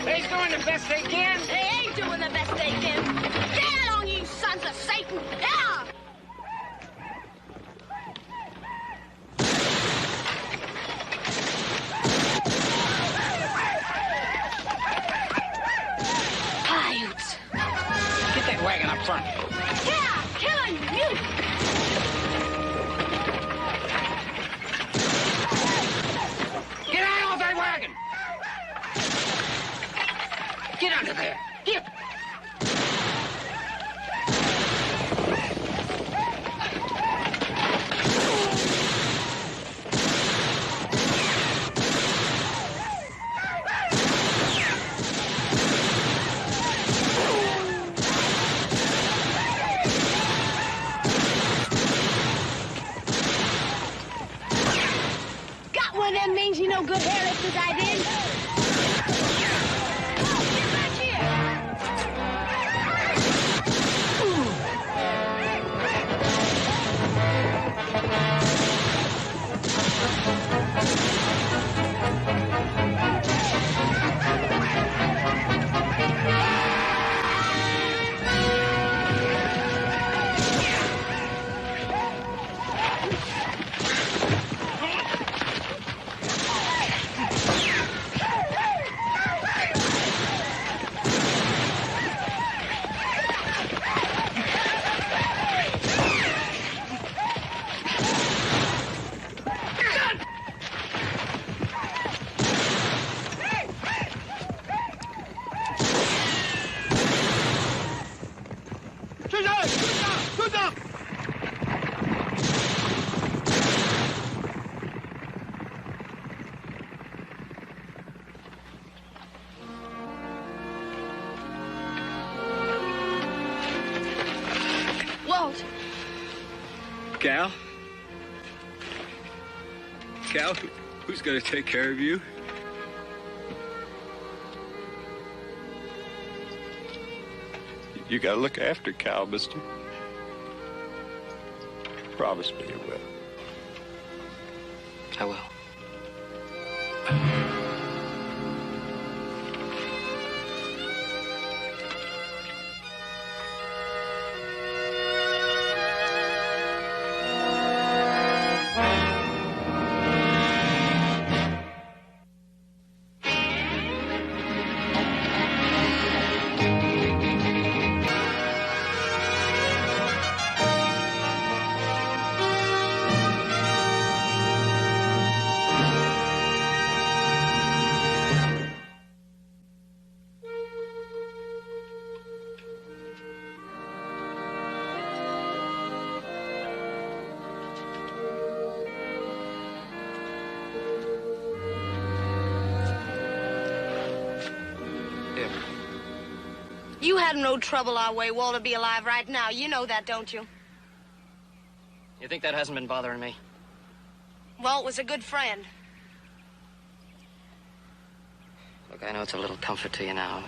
They's doing the best they can. They ain't doing the best they can. Get on, you sons of Satan! Yeah! Coyotes. Get that wagon up front. Yeah, killing you! Get out of that wagon! Get under there. Here. Got one of them mangy no good hair lifters I did. Get back here! Walt. Cal? Cal, who's gonna take care of you? You gotta look after Cal, mister. Promise me you will. I will. You had no trouble our way, Walt, to be alive right now. You know that, don't you? You think that hasn't been bothering me? Walt was a good friend. Look, I know it's a little comfort to you now.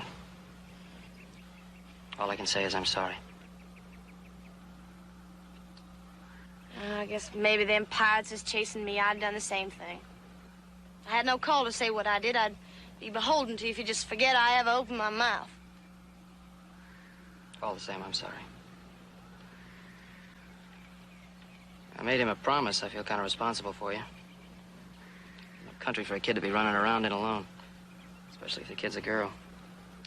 All I can say is I'm sorry. I guess maybe them pirates is chasing me. I'd done the same thing. I had no call to say what I did. I'd be beholden to you if you just forget I ever opened my mouth. All the same, I'm sorry. I made him a promise. I feel kind of responsible for you. No country for a kid to be running around in alone. Especially if the kid's a girl.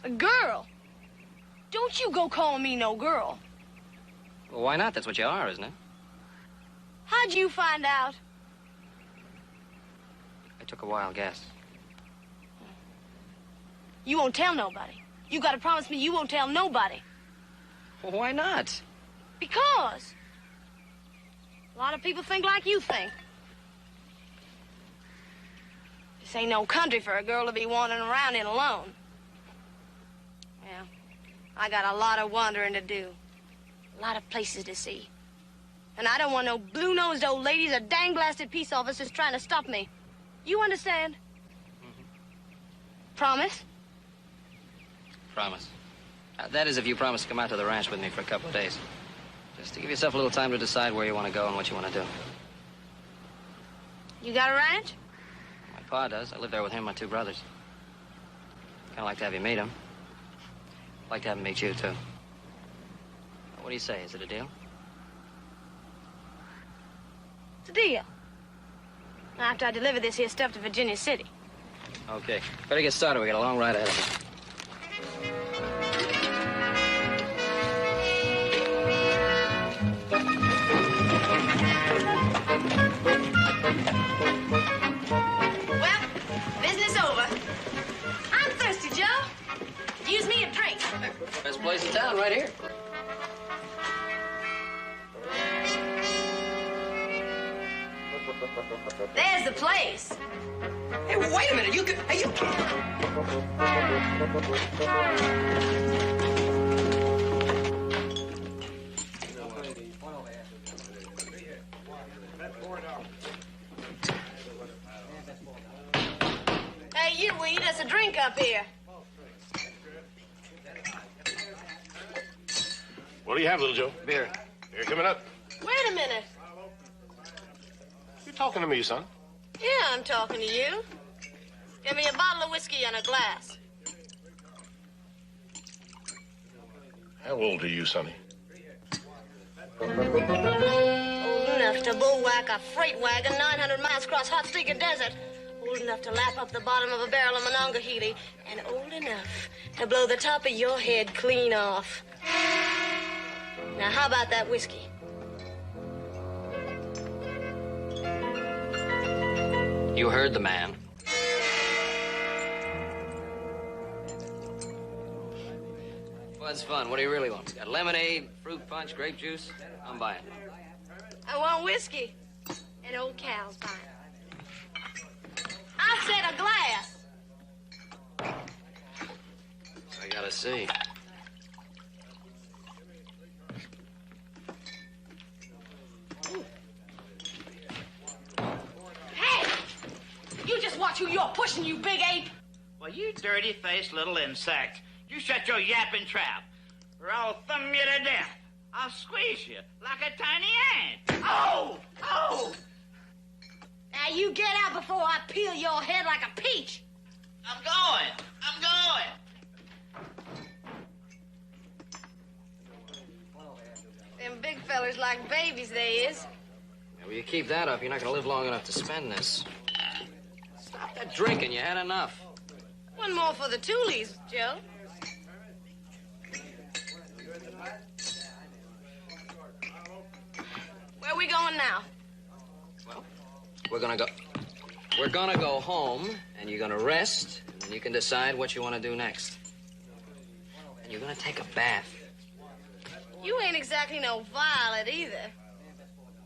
A girl? Don't you go calling me no girl. Well, why not? That's what you are, isn't it? How'd you find out? I took a wild guess. You won't tell nobody. You gotta promise me you won't tell nobody. Well, why not? Because a lot of people think like you think. This ain't no country for a girl to be wandering around in alone. Yeah, I got a lot of wandering to do. A lot of places to see. And I don't want no blue-nosed old ladies or dang-blasted peace officers trying to stop me. You understand? Mm-hmm. Promise? Promise. That is if you promise to come out to the ranch with me for a couple of days. Just to give yourself a little time to decide where you want to go and what you want to do. You got a ranch? My pa does. I live there with him and my two brothers. Kind of like to have you meet him. I'd like to have him meet you, too. What do you say? Is it a deal? It's a deal. After I deliver this here stuff to Virginia City. Okay. Better get started. We got a long ride ahead of us. Well, business over. I'm thirsty, Joe. Use me a drink. Best place in town, right here. There's the place. Hey, wait a minute. Hey, you... Hey, you, will you get us a drink up here? What do you have, little Joe? Beer. Here, coming up. Wait a minute. You're talking to me, son. Yeah, I'm talking to you. Give me a bottle of whiskey and a glass. How old are you, sonny? Old enough to bullwhack a freight wagon 900 miles across hot stinking desert. Old enough to lap up the bottom of a barrel of Monongahela. And old enough to blow the top of your head clean off. Now, how about that whiskey? You heard the man. Well, that's fun. What do you really want? Got lemonade, fruit punch, grape juice? I'm buying. I want whiskey. And old Cal's buying. I said a glass. I gotta see. Hey! You just watch who you're pushing, you big ape. Well, you dirty-faced little insect. You shut your yapping trap, or I'll thumb you to death. I'll squeeze you like a tiny ant. Oh! Oh! Now you get out before I peel your head like a peach. I'm going. I'm going. Them big fellers like babies, they is. Yeah, well, you keep that up, you're not gonna live long enough to spend this. Stop that drinking. You had enough. One more for the Toolies, Joe. Where are we going now? Well, we're gonna go home, and you're gonna rest, and then you can decide what you want to do next. And you're gonna take a bath. You ain't exactly no violet either.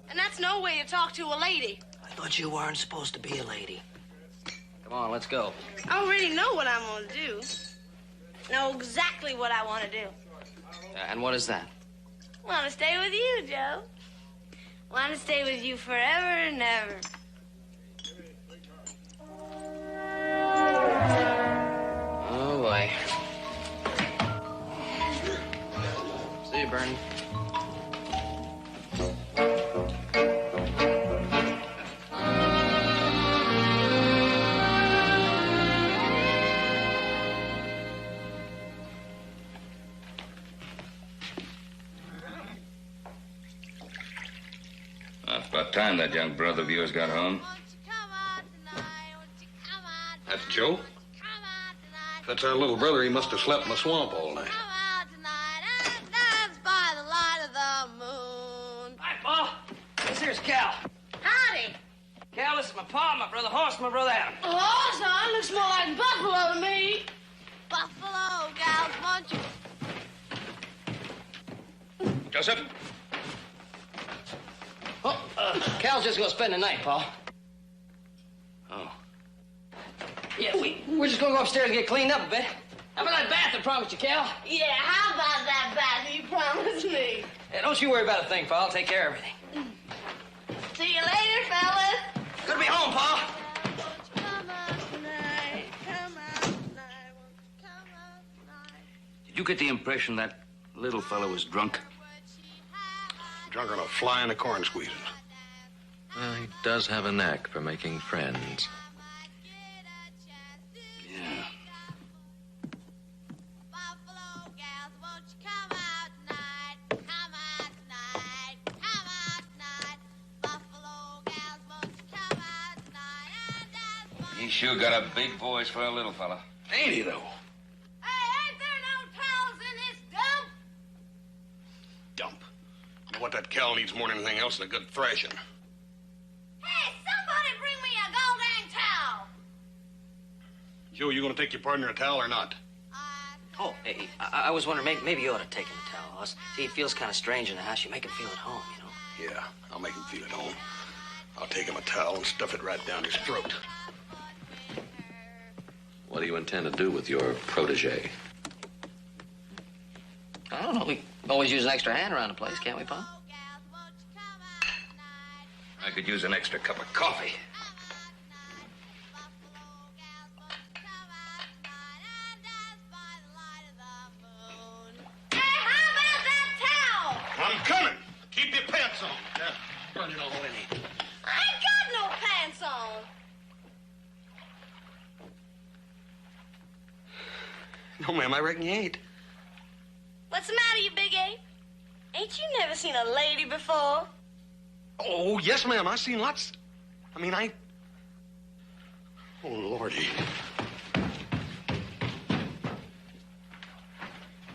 And that's no way to talk to a lady. I thought you weren't supposed to be a lady. Come on, let's go. I already know what I'm gonna do. Know exactly what I want to do. And what is that? Want to stay with you, Joe. Want to stay with you forever and ever. Oh, boy. See you, Bernie. It's about time that young brother of yours got home. That's Joe? That's our little brother. He must have slept in the swamp all night. Hi, Paul. This here's Cal. Howdy. Cal, this is my pa, my brother Horse, my brother Adam. Oh, son, looks more like buffalo to me. Buffalo, gals, want you. Joseph? Oh, Cal's just gonna spend the night, Paul. Oh. Yeah, we're just gonna go upstairs and get cleaned up a bit. How about that bath I promised you, Cal? Yeah, how about that bath you promised me? Yeah, don't you worry about a thing, Paul. I'll take care of everything. See you later, fellas. Good to be home, Paul. Did you get the impression that little fellow was drunk? Drunk on a fly in the corn squeezers. Well, he does have a knack for making friends. Yeah. He sure got a big voice for a little fella. Ain't he, though? Hey, ain't there no towels in this dump? Dump. You know what that Cal needs more than anything else than a good thrashing. Hey, somebody bring me a gold towel. Joe, you gonna take your partner a towel or not? Oh, hey, I was wondering, maybe you ought to take him a towel, Hoss. See, he feels kind of strange in the house. You make him feel at home, you know. Yeah, I'll make him feel at home. I'll take him a towel and stuff it right down his throat. What do you intend to do with your protege? I don't know. We always use an extra hand around the place, can't we, Pa? I could use an extra cup of coffee. Hey, how about that towel? I'm coming. Keep your pants on. Yeah, run it all in here. I ain't got no pants on. No, ma'am, I reckon you ain't. What's the matter, you big ape? Ain't you never seen a lady before? Oh, yes, ma'am. I've seen lots. Oh, Lordy.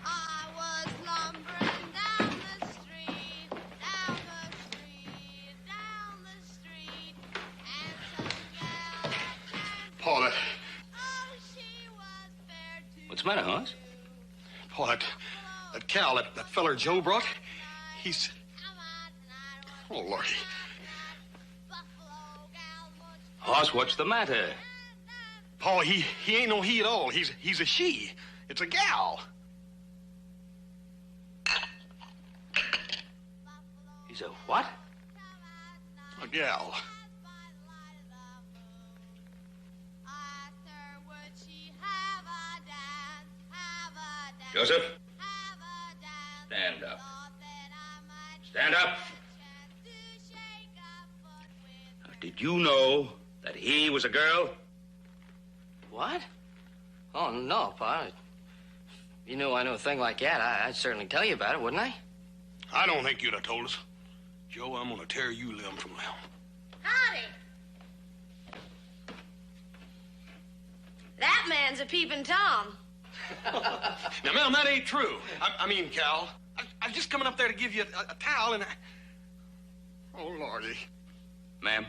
I was lumbering down the street, down the street, down the street, and some gal Paul, oh, she was fair to What's the matter, Hoss? Paul, that Cal, that feller Joe brought, he's... Oh, Lordy. Hoss, what's the matter? Paul, he ain't no he at all. He's a she. It's a gal. He's a what? A gal. Joseph? Stand up. Stand up. Now, did you know that he was a girl? What? Oh, no, Pa. If you knew I knew a thing like that, I'd certainly tell you about it, wouldn't I? I don't think you'd have told us. Joe, I'm gonna tear you limb from limb. Howdy. That man's a peeping Tom. Now, ma'am, that ain't true. I mean, Cal, I was just coming up there to give you a towel and Oh, Lordy. Ma'am?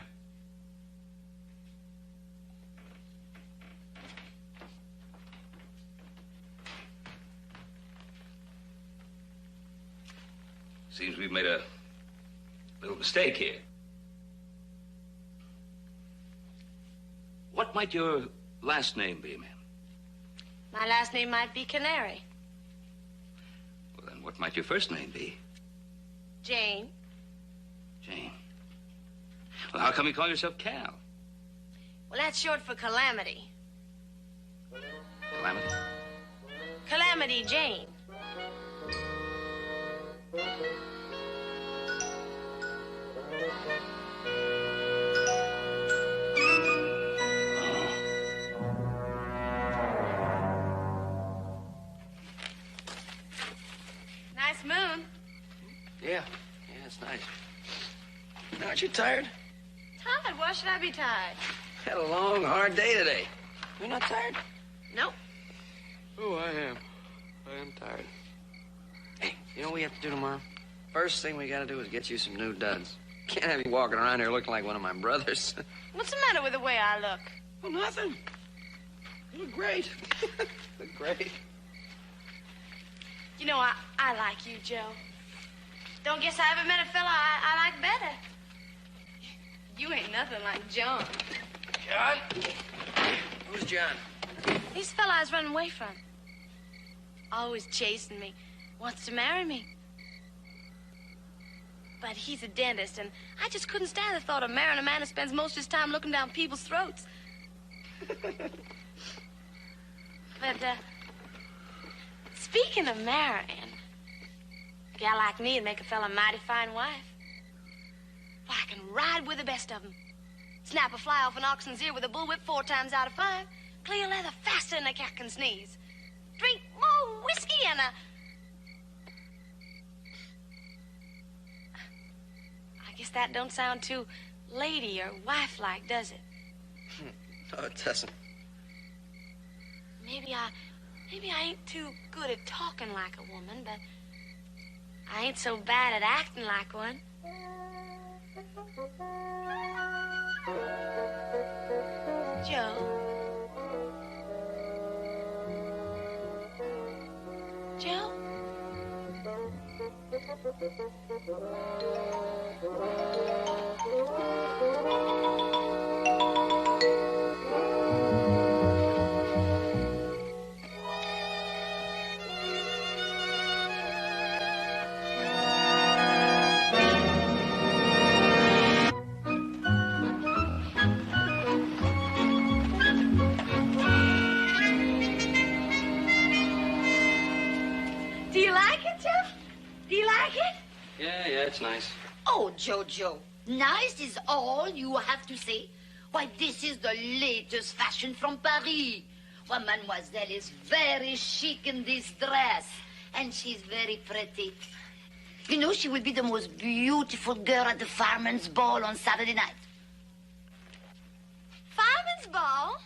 Seems we've made a little mistake here. What might your last name be, ma'am? My last name might be Canary. Well, then what might your first name be? Jane. Jane. Well, how come you call yourself Cal? Well, that's short for Calamity. Calamity? Calamity Jane. Nice moon. Yeah, it's nice. Aren't you tired? Tired? Why should I be tired? Had a long, hard day today. You're not tired? Nope. Oh, I am. I am tired. Hey, you know what we have to do tomorrow? First thing we gotta do is get you some new duds. Can't have you walking around here looking like one of my brothers. What's the matter with the way I look? Well, nothing. You look great. Look great. You know, I like you, Joe. Don't guess I ever met a fella I like better. You ain't nothing like John. John? Who's John? He's the fella I was running away from. Always chasing me. Wants to marry me. But he's a dentist, and I just couldn't stand the thought of marrying a man who spends most of his time looking down people's throats. But, speaking of marrying, a gal like me would make a fella a mighty fine wife. Why, I can ride with the best of them. Snap a fly off an oxen's ear with a bullwhip 4 times out of 5. Clear leather faster than a cat can sneeze. Drink more whiskey and I guess that don't sound too lady or wife-like, does it? Oh, it doesn't. Maybe I ain't too good at talking like a woman, but I ain't so bad at acting like one. Joe? Joe? Do you like it, Joe? Do you like it? Yeah, it's nice. Oh, Jojo, nice is all you have to say? Why, this is the latest fashion from Paris. Why, mademoiselle is very chic in this dress, and she's very pretty. You know, she will be the most beautiful girl at the fireman's ball on Saturday night. Fireman's ball?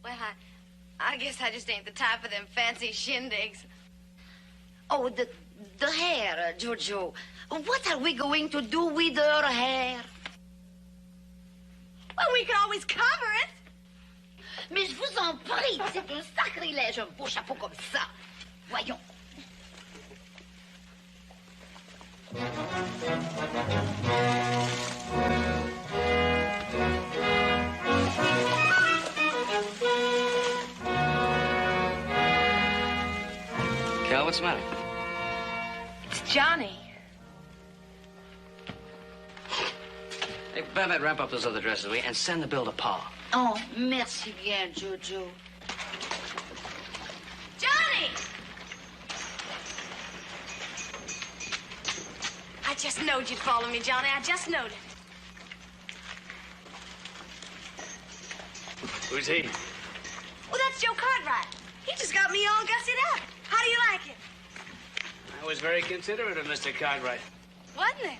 Well, I guess I just ain't the type of them fancy shindigs. Oh, the hair, Jojo. What are we going to do with her hair? Well, we could always cover it. Mais je vous en prie, c'est un sacrilège, un beau chapeau comme ça. Voyons. Cal, what's the matter? It's Johnny. Hey, Babette, wrap up those other dresses, will you? And send the bill to Pa. Oh, merci bien, Jojo. Johnny! I just knowed you'd follow me, Johnny. I just knowed it. Who's he? Well, that's Joe Cartwright. He just got me all gussied up. How do you like it? I was very considerate of Mr. Cartwright. Wasn't it?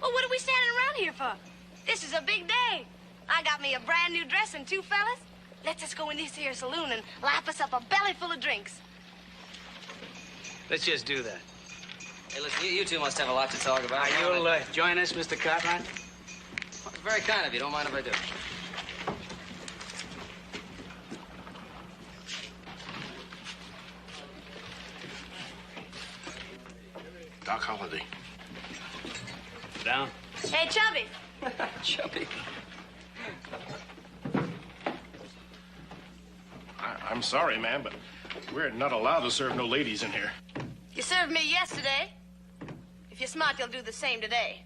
Well, what are we standing around here for? This is a big day. I got me a brand new dress and two fellas. Let's just go in this here saloon and lap us up a belly full of drinks. Let's just do that. Hey, listen, you two must have a lot to talk about. You'll join us, Mr. Cartwright? Well, very kind of you. Don't mind if I do. Doc Holliday. Down. Hey, Chubby. Chubby. I'm sorry, ma'am, but we're not allowed to serve no ladies in here. You served me yesterday. If you're smart, you'll do the same today.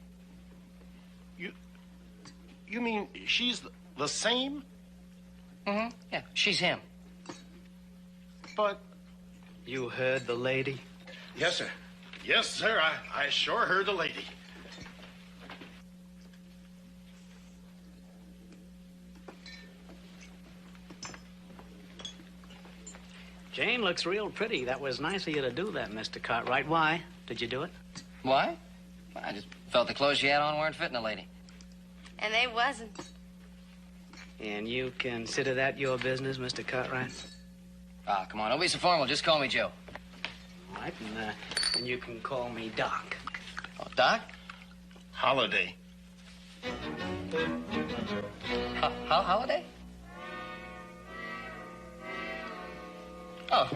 You mean she's the same? Mm-hmm. Yeah, she's him. But... You heard the lady? Yes, sir. Yes, sir, I sure heard the lady. Jane looks real pretty. That was nice of you to do that, Mr. Cartwright. Why did you do it? Why? I just felt the clothes she had on weren't fitting a lady. And they wasn't. And you consider that your business, Mr. Cartwright? Ah, come on, don't be so formal. Just call me Joe. All right, and you can call me Doc. Oh, Doc? Holiday. Holiday? Oh.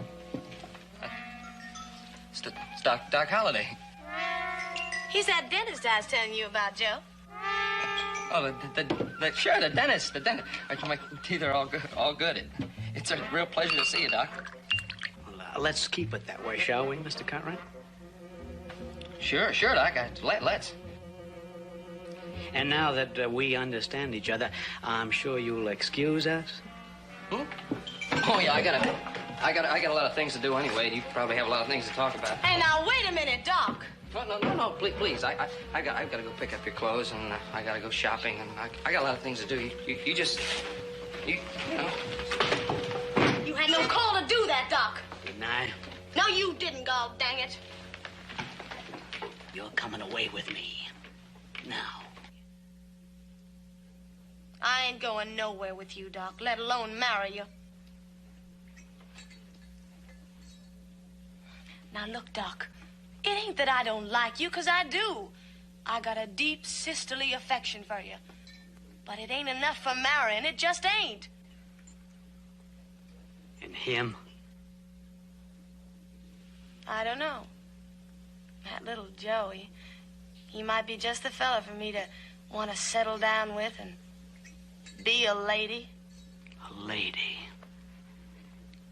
It's Doc Holliday. He's that dentist I was telling you about, Joe. Oh, sure, the dentist. My teeth are all good. It's a real pleasure to see you, Doc. Well, let's keep it that way, shall we, Mr. Cartwright? Sure, Doc. Let's. And now that we understand each other, I'm sure you'll excuse us. Hmm? Oh yeah, I got a lot of things to do anyway. You probably have a lot of things to talk about. Hey, now wait a minute, Doc. No, please. I've got to go pick up your clothes, and I got to go shopping, and I got a lot of things to do. You just, you know. You had no call to do that, Doc. Good night. No, you didn't, God dang it. You're coming away with me. Now. I ain't going nowhere with you, Doc, let alone marry you. Now, look, Doc, it ain't that I don't like you, 'cause I do. I got a deep sisterly affection for you. But it ain't enough for marrying. It just ain't. And him? I don't know. That little Joe, he might be just the fella for me to want to settle down with and be a lady. A lady?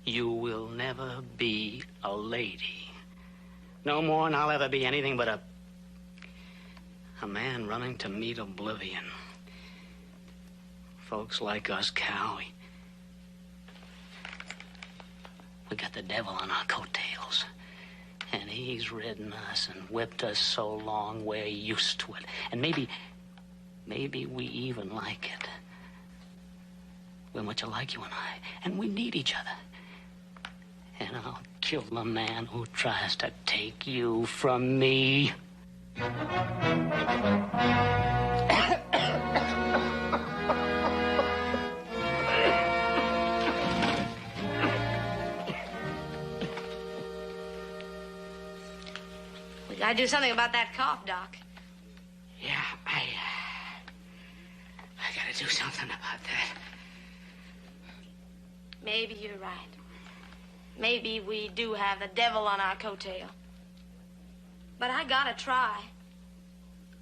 You will never be a lady. No more than I'll ever be anything but a man running to meet oblivion. Folks like us, Cal, we got the devil on our coattails. And he's ridden us and whipped us so long we're used to it. And maybe we even like it. We're much alike, you and I. And we need each other. And I'll kill the man who tries to take you from me. We gotta do something about that cough, Doc. Yeah, I gotta do something about that. Maybe you're right. Maybe we do have the devil on our coattail. But I gotta try.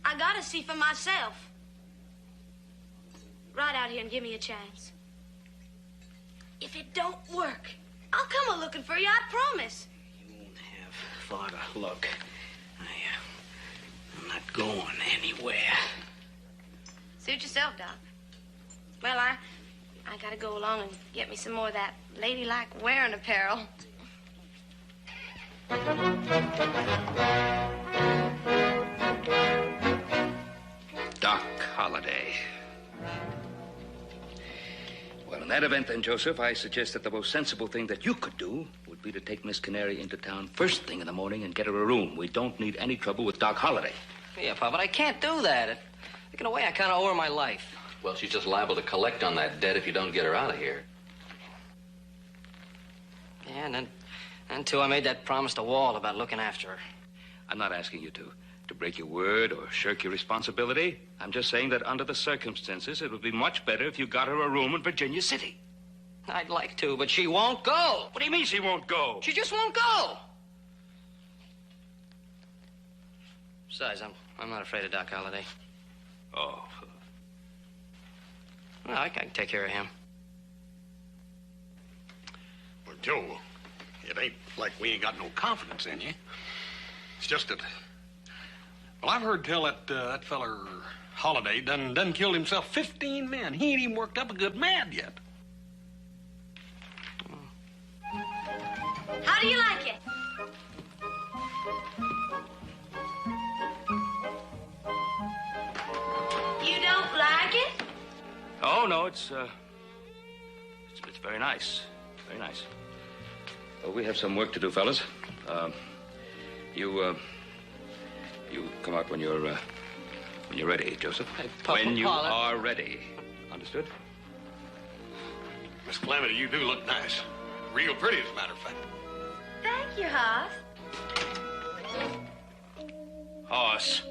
I gotta see for myself. Ride out here and give me a chance. If it don't work, I'll come a-looking for you, I promise. You won't have far to look. I'm not going anywhere. Suit yourself, Doc. Well, I gotta go along and get me some more of that ladylike wearing apparel. Doc Holliday. Well, in that event, then, Joseph, I suggest that the most sensible thing that you could do would be to take Miss Canary into town first thing in the morning and get her a room. We don't need any trouble with Doc Holliday. Yeah, Pa, but I can't do that. In a way, I kind of owe her my life. Well, she's just liable to collect on that debt if you don't get her out of here. Yeah, and then, too, I made that promise to Walt about looking after her. I'm not asking you to break your word or shirk your responsibility. I'm just saying that under the circumstances, it would be much better if you got her a room in Virginia City. I'd like to, but she won't go. What do you mean she won't go? She just won't go. Besides, I'm not afraid of Doc Holliday. Oh. Well, I can take care of him. Well, Joe, it ain't like we ain't got no confidence in you. It's just that, well, I've heard tell that feller Holliday done killed himself 15 men. He ain't even worked up a good mad yet. How do you like it? You don't like it? Oh, no, it's very nice. Very nice. Well, we have some work to do, fellas. You come out when you're ready, Joseph. Hey, Papa, when you Paula. are ready. Understood? Miss Calamity, you do look nice. Real pretty, as a matter of fact. Thank you, Hoss. Hoss.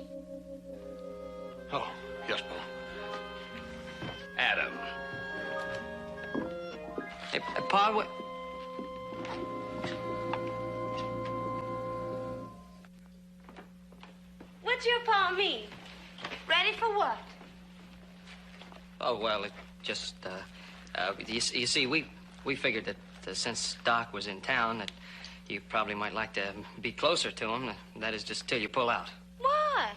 Oh, yes, Pa. Adam. Hey, Pa, what... What's your pa mean? Ready for what? Oh, well, it just, you see, we figured that since Doc was in town, that you probably might like to be closer to him. That is, just till you pull out. Why?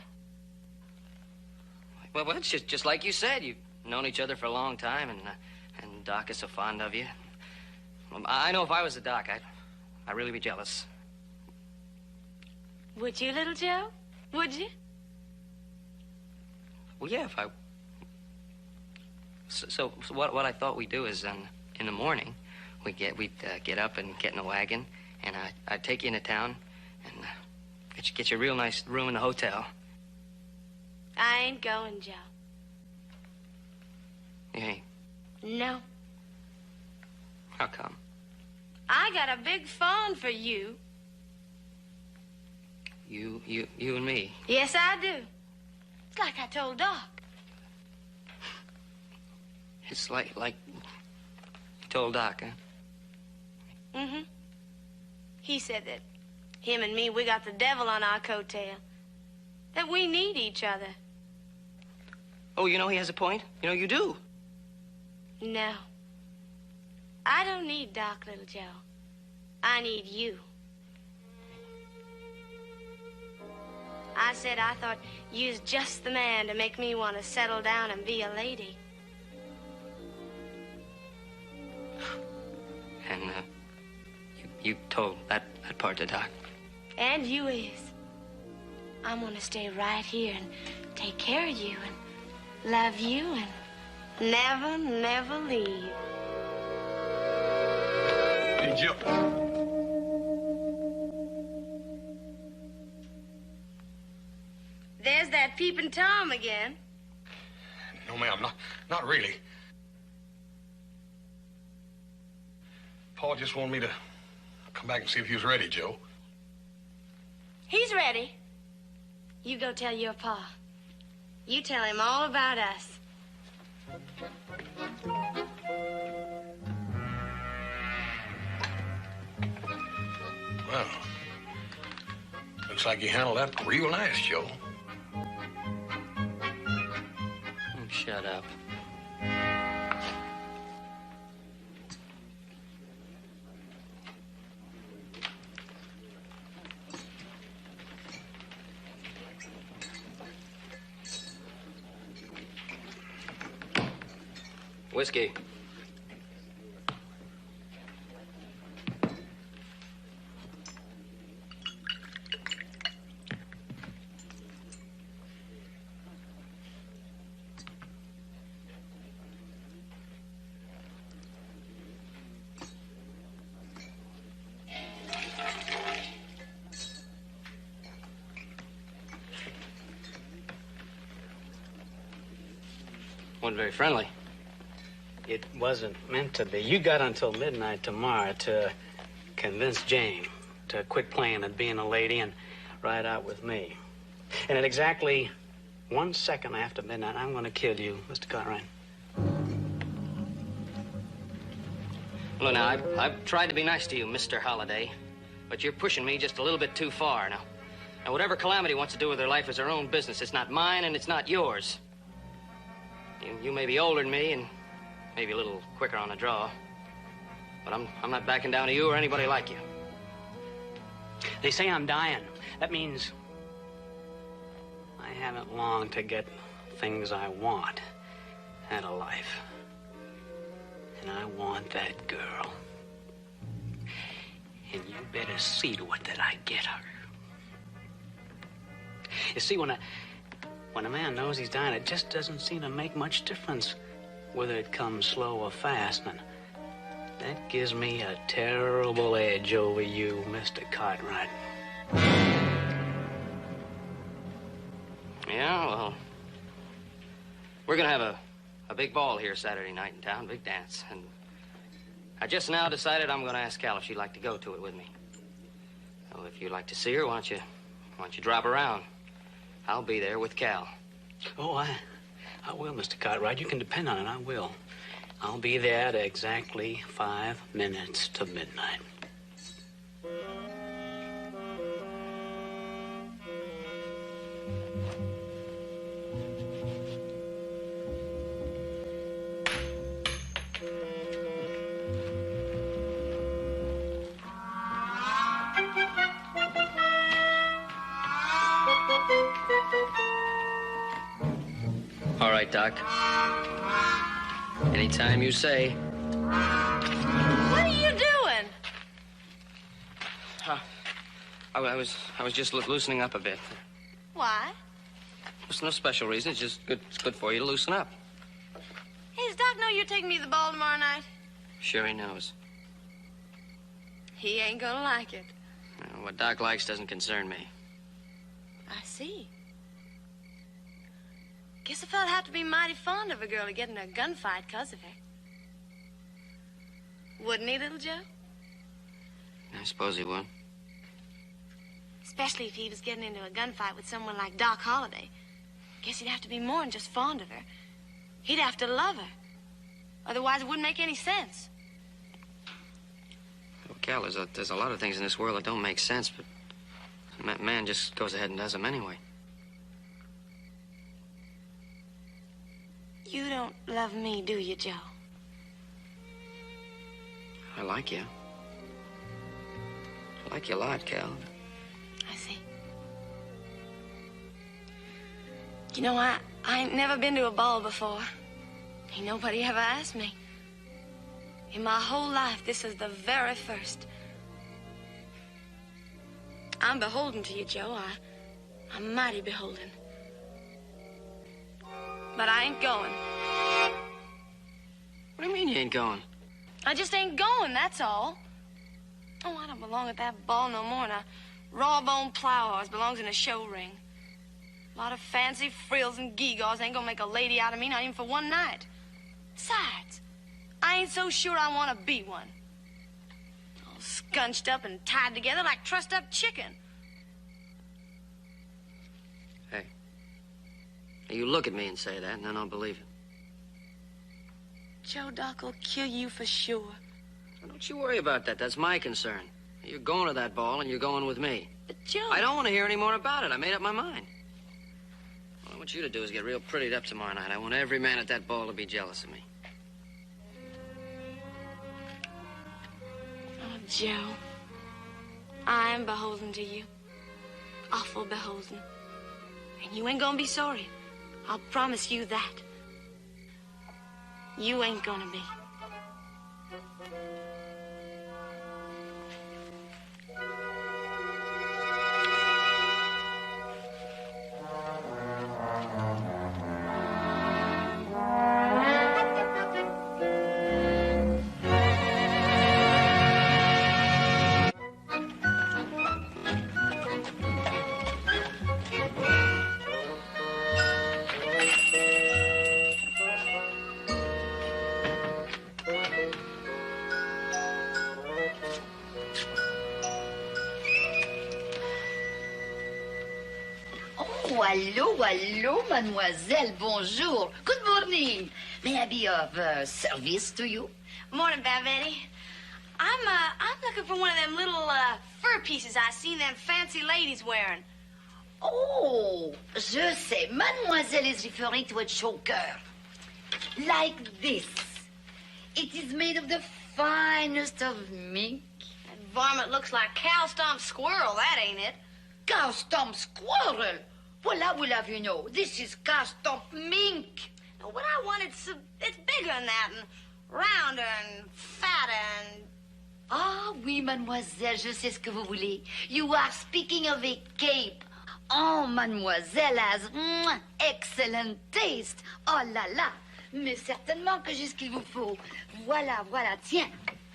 Well, it's just like you said. You've known each other for a long time, and Doc is so fond of you. I know if I was a Doc, I'd really be jealous. Would you, little Joe? Would you? Well, yeah, if I... So what I thought we'd do is, in the morning, we'd get up and get in a wagon, and I'd take you into town and get you a real nice room in the hotel. I ain't going, Joe. You ain't. No. How come? I got a big phone for you. You and me. Yes, I do. It's like I told Doc. It's like you told Doc, huh? Mm-hmm. He said that him and me, we got the devil on our coattail. That we need each other. Oh, you know he has a point? You know you do. No. I don't need Doc, little Joe. I need you. I said I thought you was just the man to make me want to settle down and be a lady. And, you told that part to Doc. And you is. I'm gonna stay right here and take care of you and love you and never, never leave. Hey, Joe. There's that peeping Tom again. No, ma'am, not really. Paul just wanted me to come back and see if he was ready, Joe. He's ready. You go tell your pa. You tell him all about us. Well, looks like you handled that real nice, Joe. Shut up. Whiskey. Wasn't very friendly. It wasn't meant to be. You got until midnight tomorrow to convince Jane to quit playing at being a lady and ride out with me. And at exactly 1 second after midnight, I'm going to kill you, Mr. Cartwright. Look, now, I've tried to be nice to you, Mr. Holliday, but you're pushing me just a little bit too far now. Now, whatever Calamity wants to do with her life is her own business. It's not mine and it's not yours. You may be older than me and maybe a little quicker on the draw, but I'm not backing down to you or anybody like you. They say I'm dying. That means I haven't long to get things I want out of life. And I want that girl. And you better see to it that I get her. You see, when a man knows he's dying, it just doesn't seem to make much difference whether it comes slow or fast. And that gives me a terrible edge over you, Mr. Cartwright. Yeah, well, we're gonna have a big ball here Saturday night in town, big dance. And I just now decided I'm gonna ask Cal if she'd like to go to it with me. So if you'd like to see her, why don't you drop around? I'll be there with Cal. Oh, I will, Mr. Cartwright. You can depend on it. I will. I'll be there at exactly 5 minutes to midnight. All right, Doc. Anytime you say. What are you doing? I was just loosening up a bit. Why? There's no special reason. It's just good. It's good for you to loosen up. Hey, does Doc know you're taking me to the ball tomorrow night? Sure he knows. He ain't gonna like it. What Doc likes doesn't concern me. I see. Guess a fella'd have to be mighty fond of a girl to get in a gunfight because of her. Wouldn't he, little Joe? I suppose he would. Especially if he was getting into a gunfight with someone like Doc Holliday. Guess he'd have to be more than just fond of her. He'd have to love her. Otherwise, it wouldn't make any sense. Well, Cal, there's a lot of things in this world that don't make sense, but that man just goes ahead and does them anyway. You don't love me, do you, Joe? I like you. I like you a lot, Cal. I see. You know, I ain't never been to a ball before. Ain't nobody ever asked me. In my whole life, this is the very first. I'm beholden to you, Joe. I'm mighty beholden. But I ain't going. What do you mean you ain't going? I just ain't going, that's all. Oh, I don't belong at that ball no more, and a raw-boned plow horse belongs in a show ring. A lot of fancy frills and gewgaws ain't gonna make a lady out of me, not even for one night. Besides, I ain't so sure I want to be one. All scunched up and tied together like trussed-up chicken. Hey, you look at me and say that, and then I'll believe it. Joe, Doc will kill you for sure. Well, don't you worry about that. That's my concern. You're going to that ball, and you're going with me. But, Joe... I don't want to hear any more about it. I made up my mind. All I want you to do is get real prettied up tomorrow night. I want every man at that ball to be jealous of me. Oh, Joe, I'm beholden to you. Awful beholden. And you ain't gonna be sorry. I'll promise you that. You ain't gonna be. Hello, mademoiselle. Bonjour. Good morning. May I be of service to you? Morning, Babetti. I'm looking for one of them little fur pieces I seen them fancy ladies wearing. Oh, je sais. Mademoiselle is referring to a choker. Like this. It is made of the finest of mink. That varmint looks like cow-stomped squirrel, that ain't it? Cow-stomped squirrel? Well, how will have you know? This is cow-stomped mink. Now, what I want, it's bigger than that, and rounder, and fatter, and... Ah, oui, mademoiselle, je sais ce que vous voulez. You are speaking of a cape. Oh, mademoiselle has excellent taste. Oh là là. Mais certainement que j'ai ce qu'il vous faut. Voilà, voilà. Tiens,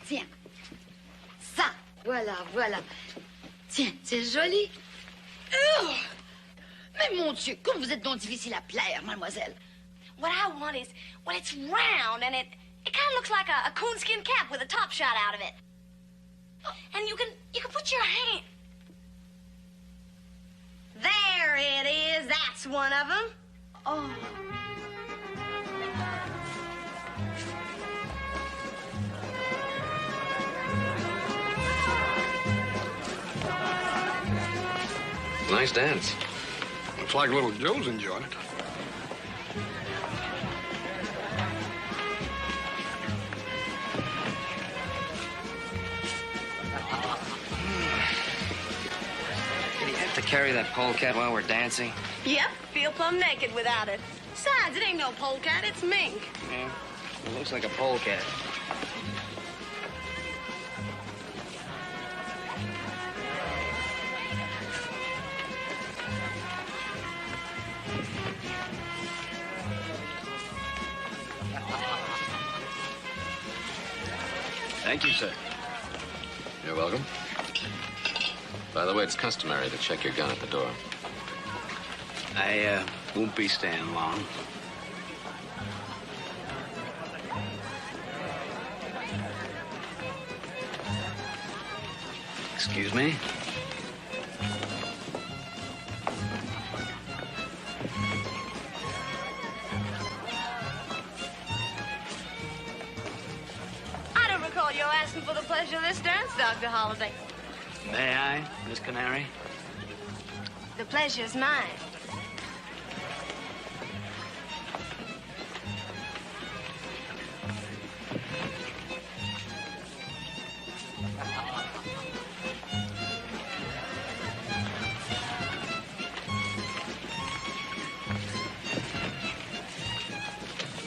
tiens. Ça, voilà, voilà. Tiens, c'est joli. Mais mon Dieu, comme vous êtes donc difficile à plaire, mademoiselle. What I want is, well, it's round, and it kind of looks like a coonskin cap with a top shot out of it. And you can put your hand... There it is. That's one of them. Oh. Nice dance. Looks like little Joe's enjoying it. Did he have to carry that polecat while we're dancing? Yep, feel plumb naked without it. Besides, it ain't no polecat, it's mink. Yeah, it looks like a polecat. Thank you, sir. You're welcome. By the way, it's customary to check your gun at the door. I won't be staying long. Excuse me? I don't recall you asking for the pleasure of this dance, Dr. Holliday. May I, Miss Canary? The pleasure's mine.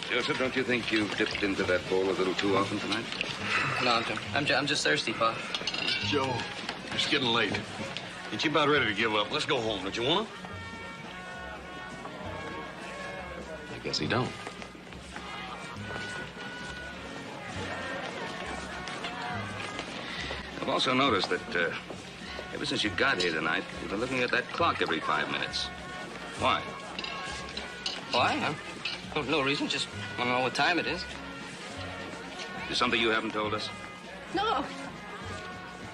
Joseph, don't you think you've dipped into that bowl a little too often tonight? No, I'm just thirsty, Pa. Joe, it's getting late. Ain't you about ready to give up? Let's go home. Don't you want to? I guess he don't. I've also noticed that ever since you got here tonight, you've been looking at that clock every 5 minutes. Why? Why? No reason. Just want to know what time it is. Is something you haven't told us? No.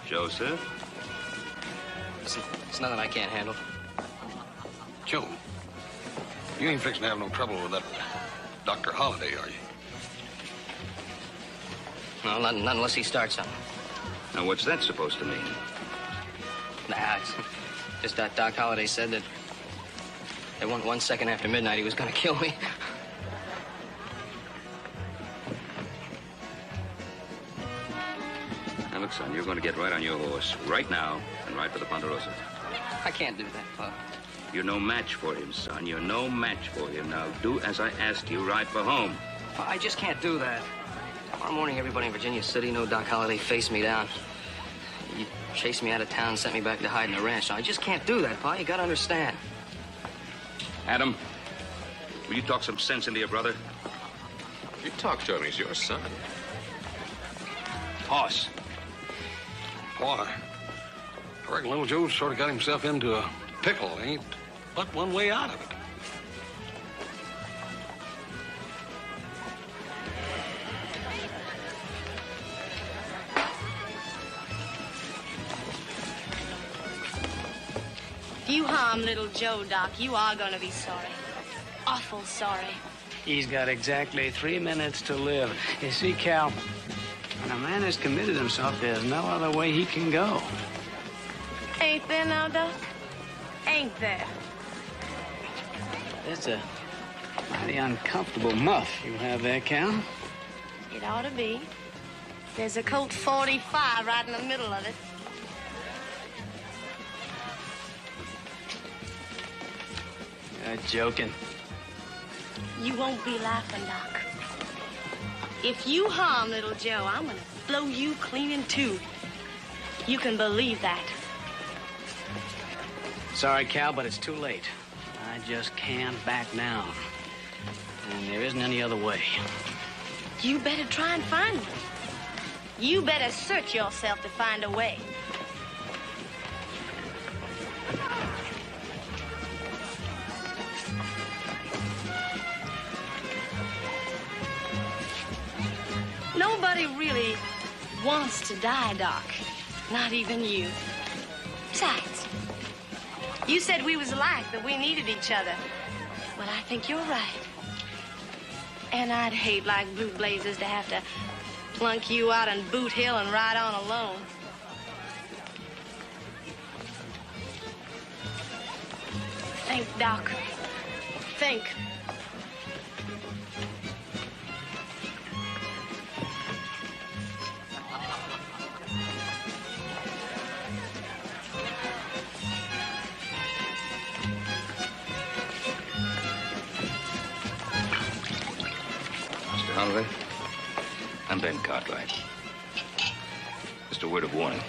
Joseph? It's nothing I can't handle. Joe, you ain't fixing to have no trouble with that Dr. Holliday, are you? No, not unless he starts something. Now, what's that supposed to mean? Nah, it's just that Doc Holliday said that one second after midnight he was going to kill me. Now, look, son, you're going to get right on your horse right now and ride for the Ponderosa. I can't do that, Pa. You're no match for him, son. You're no match for him. Now, do as I ask you. Ride for home. Pa, I just can't do that. Tomorrow morning, everybody in Virginia City know Doc Holliday faced me down. You chased me out of town, sent me back to hide in the ranch. Now, I just can't do that, Pa. You gotta understand. Adam, will you talk some sense into your brother? You talk to him. He's your son. Hoss. Why? I reckon little Joe's sort of got himself into a pickle. Ain't but one way out of it. If you harm little Joe, Doc, you are going to be sorry. Awful sorry. He's got exactly 3 minutes to live. You see, Cal, when a man has committed himself, there's no other way he can go. Ain't there now, Doc? Ain't there? That's a mighty uncomfortable muff you have there, Cal. It ought to be. There's a Colt 45 right in the middle of it. You're joking. You won't be laughing, Doc. If you harm little Joe, I'm gonna blow you clean in two. You can believe that. Sorry, Cal, but it's too late. I just can't back down. And there isn't any other way. You better try and find one. You better search yourself to find a way. Nobody really wants to die, Doc. Not even you. Besides, you said we was alike, that we needed each other. Well, I think you're right. And I'd hate like Blue Blazes to have to plunk you out on Boot Hill and ride on alone. Think, Doc. Think. Mr. Holloway, I'm Ben Cartwright. Just a word of warning.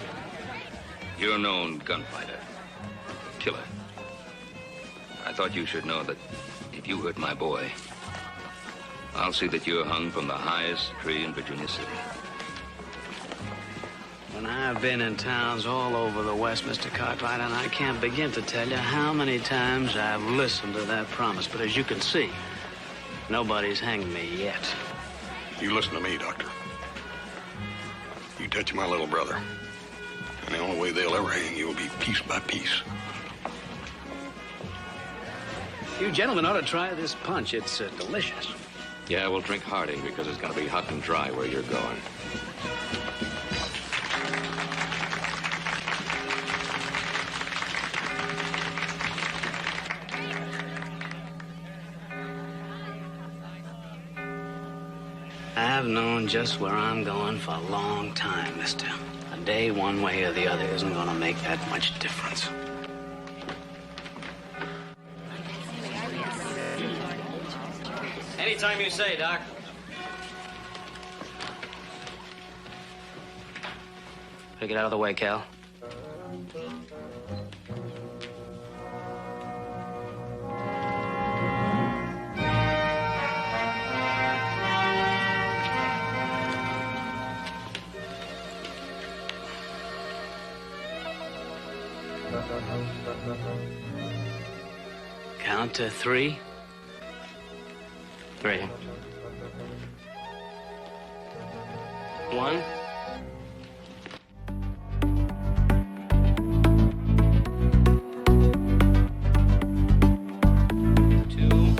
You're a known gunfighter, killer. I thought you should know that if you hurt my boy, I'll see that you're hung from the highest tree in Virginia City. And I've been in towns all over the West, Mr. Cartwright, and I can't begin to tell you how many times I've listened to that promise. But as you can see, nobody's hanged me yet. You listen to me, Doctor. You touch my little brother, and the only way they'll ever hang you will be piece by piece. You gentlemen ought to try this punch. It's delicious. Yeah, we'll drink hearty because it's going to be hot and dry where you're going. I've known just where I'm going for a long time, mister. A day one way or the other isn't going to make that much difference. Anytime you say, Doc. Better get out of the way, Cal. Count to 3. Ready. 1. 2.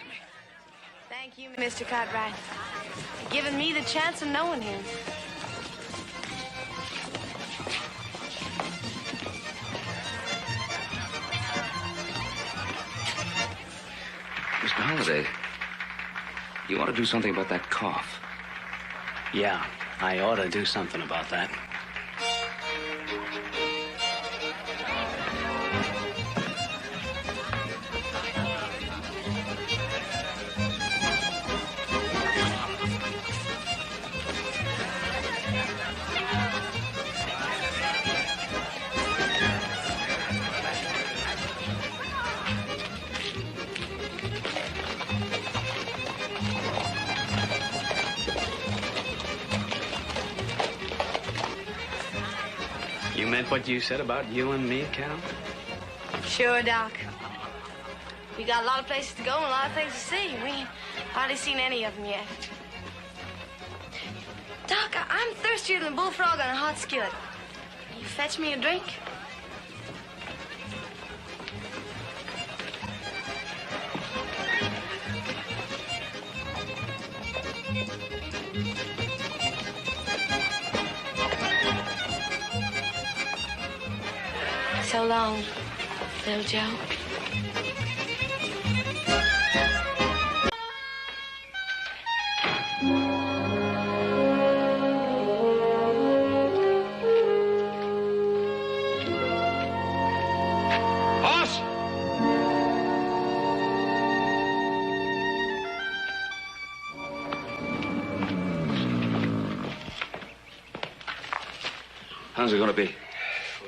me. Thank you, Mr. Cartwright, for giving me the chance of knowing him. Mr. Holliday, You ought to do something about that cough. Yeah, I ought to do something about that. You meant what you said about you and me, Cal? Sure, Doc. We got a lot of places to go and a lot of things to see. We ain't hardly seen any of them yet. Doc, I'm thirstier than a bullfrog on a hot skillet. Can you fetch me a drink? So long, little Joe. Boss! How's it going to be?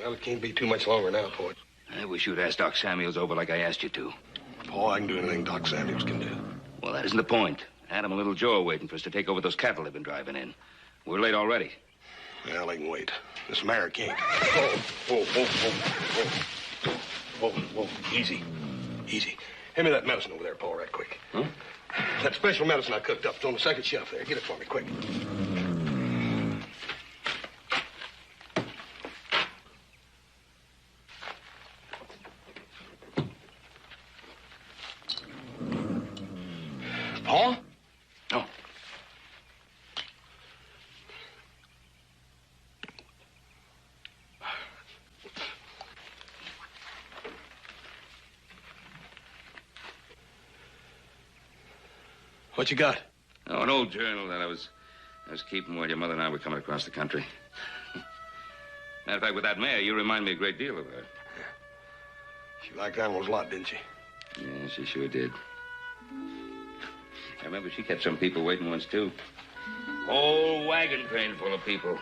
Well, it can't be too much longer now, Port. I wish you'd ask Doc Samuels over like I asked you to. Paul, I can do anything Doc Samuels can do. Well, that isn't the point. Adam and little Joe are waiting for us to take over those cattle they've been driving in. We're late already. Well, they can wait. This mare can't. Whoa, whoa, whoa, whoa, whoa. Whoa, whoa, easy. Easy. Hand me that medicine over there, Paul, right quick. Huh? That special medicine I cooked up. It's on the second shelf there. Get it for me, quick. Paul? No. What you got? Oh, an old journal that I was keeping while your mother and I were coming across the country. Matter of fact, with that mare, you remind me a great deal of her. She liked animals a lot, didn't she? Yeah, she sure did. I remember she kept some people waiting once, too. Whole wagon train full of people.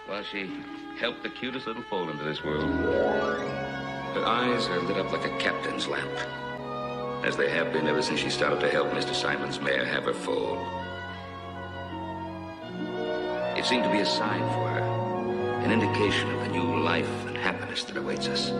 Well, she helped the cutest little foal into this world. Her eyes are lit up like a captain's lamp, as they have been ever since she started to help Mr. Simon's mare have her foal. It seemed to be a sign for her, an indication of the new life and happiness that awaits us.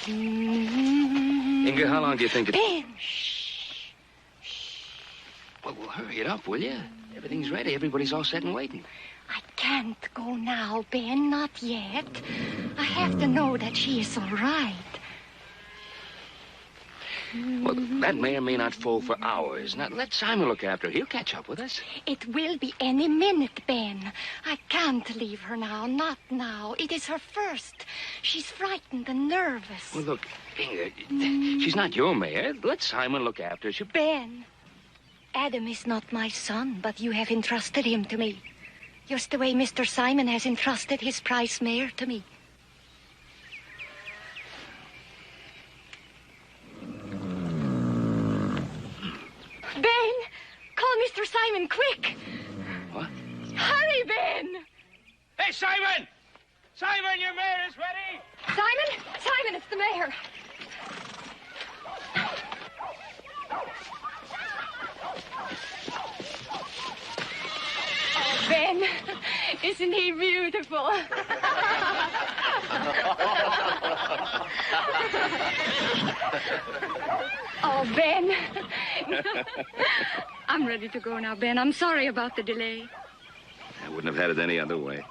Inga, how long do you think it... Ben! Well, hurry it up, will you? Everything's ready. Everybody's all set and waiting. I can't go now, Ben, not yet. I have to know that she is all right. Well, that may or may not foal for hours. Now, let Simon look after her. He'll catch up with us. It will be any minute, Ben. I can't leave her now, not now. It is her first. She's frightened and nervous. Well, look, Inga, she's not your mare. Let Simon look after her. Ben, Adam is not my son, but you have entrusted him to me. Just the way Mr. Simon has entrusted his prize mare to me. Ben, call Mr. Simon, quick. What? Hurry, Ben. Hey, Simon! Simon, your mare is ready! Simon? Simon, it's the mayor. Oh, Ben, isn't he beautiful? Oh, Ben. I'm ready to go now, Ben. I'm sorry about the delay. I wouldn't have had it any other way.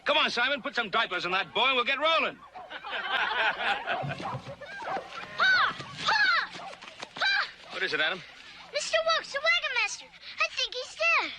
Come on, Simon, put some diapers on that boy and we'll get rolling. Ha! Ha! Ha! What is it, Adam? Mr. Wilkes, the wagon master. I think he's dead.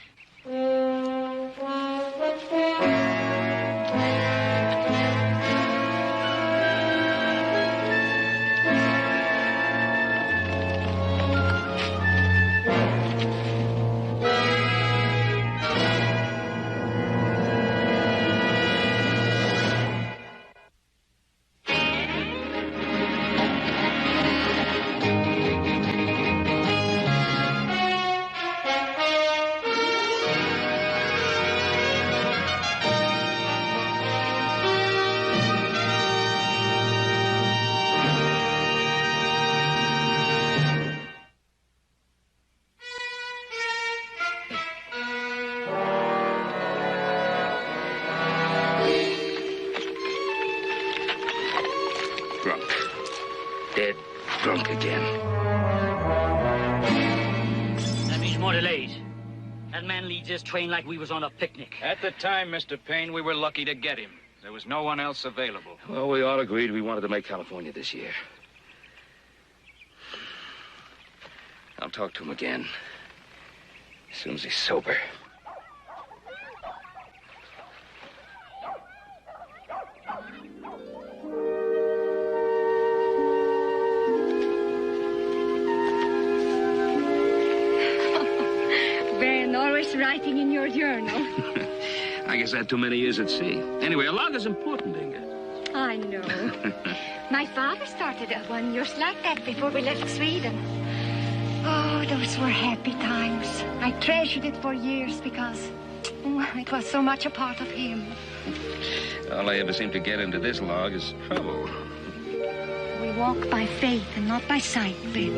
Drunk. Dead drunk again. That means more delays. That man leads this train like we was on a picnic. At the time, Mr. Payne, we were lucky to get him. There was no one else available. Well, we all agreed we wanted to make California this year. I'll talk to him again. As soon as he's sober. Ben, always writing in your journal. I guess I had too many years at sea. Anyway, a log is important, Inga. I know. My father started one years like that before we left Sweden. Oh, those were happy times. I treasured it for years because it was so much a part of him. All I ever seem to get into this log is trouble. We walk by faith and not by sight, Ben.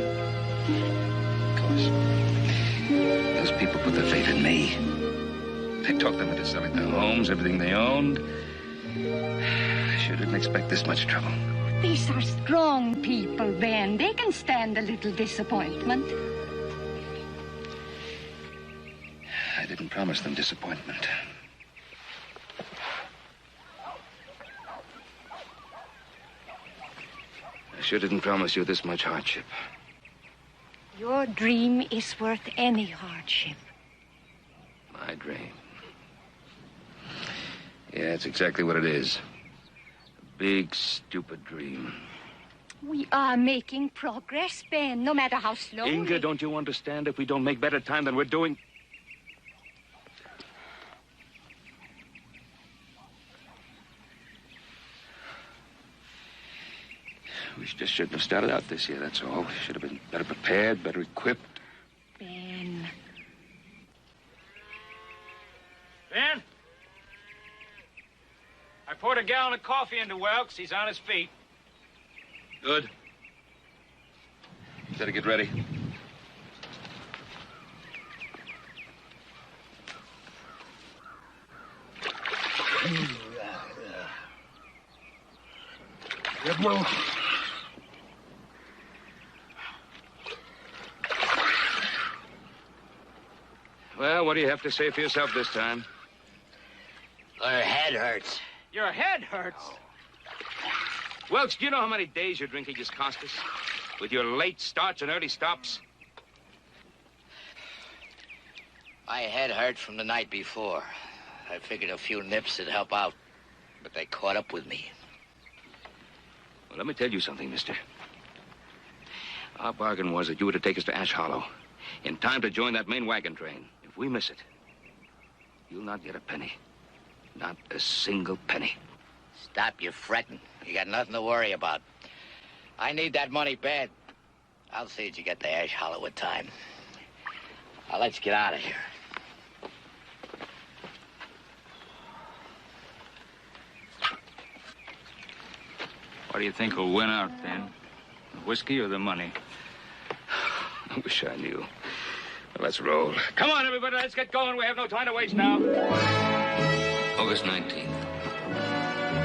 Of course. Those people put their faith in me. They talked them into selling their homes, everything they owned. I sure didn't expect this much trouble. These are strong people, Ben. They can stand a little disappointment. I didn't promise them disappointment. I sure didn't promise you this much hardship. Your dream is worth any hardship. My dream. Yeah, it's exactly what it is. A big, stupid dream. We are making progress, Ben, no matter how slowly. Inga, don't you understand? If we don't make better time than we're doing... We just shouldn't have started out this year, that's all. We should have been better prepared, better equipped. Ben. Ben? I poured a gallon of coffee into Welks. He's on his feet. Good. Better get ready. Well, what do you have to say for yourself this time? Her head hurts. Your head hurts. Welch, do you know how many days your drinking has cost us? With your late starts and early stops? My head hurt from the night before. I figured a few nips would help out, but they caught up with me. Well, let me tell you something, mister. Our bargain was that you were to take us to Ash Hollow in time to join that main wagon train. If we miss it, you'll not get a penny. Not a single penny. Stop your fretting. You got nothing to worry about. I need that money bad. I'll see that you get to Ash Hollow in time. Now, let's get out of here. What do you think will win out, then? The whiskey or the money? I wish I knew. Well, let's roll. Come on, everybody, let's get going. We have no time to waste now. August 19th.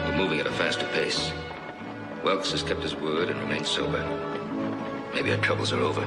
We're moving at a faster pace. Welks has kept his word and remains sober. Maybe our troubles are over.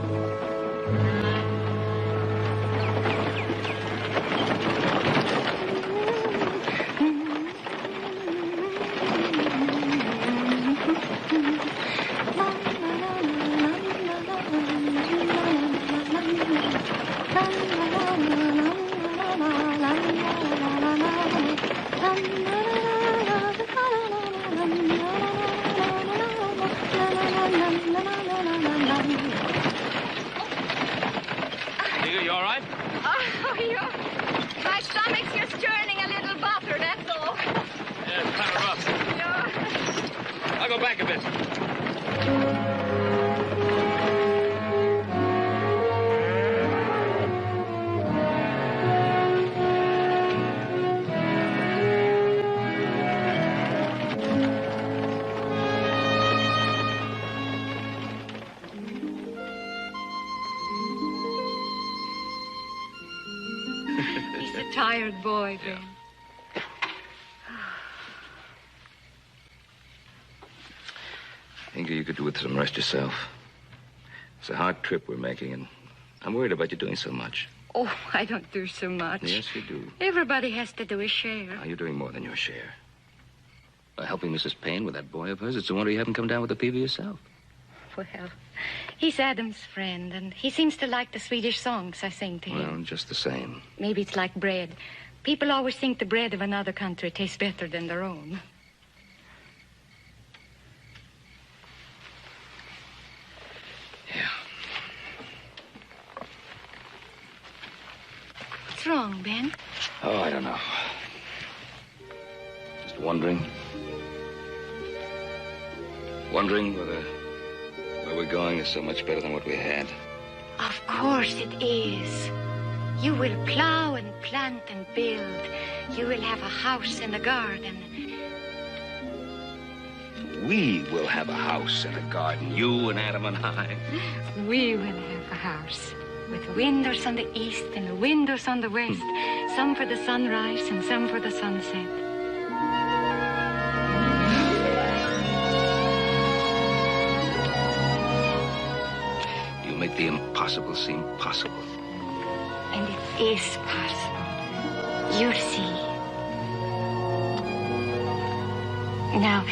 He's a tired boy, Ben. I think you could do with some rest yourself. It's a hard trip we're making, and I'm worried about you doing so much. Oh, I don't do so much. Yes, you do. Everybody has to do a share. Now, you're doing more than your share. By helping Mrs. Payne with that boy of hers, it's a wonder you haven't come down with the PV yourself. Well, he's Adam's friend, and he seems to like the Swedish songs I sing to him. Well, just the same. Maybe it's like bread. People always think the bread of another country tastes better than their own. What's wrong, Ben? Oh, I don't know. Just wondering. Wondering whether where we're going is so much better than what we had. Of course it is. You will plow and plant and build. You will have a house and a garden. We will have a house and a garden, you and Adam and I. We will have a house with windows on the east and windows on the west. Some for the sunrise and some for the sunset. You make the impossible seem possible. And it is possible. You'll see. Now,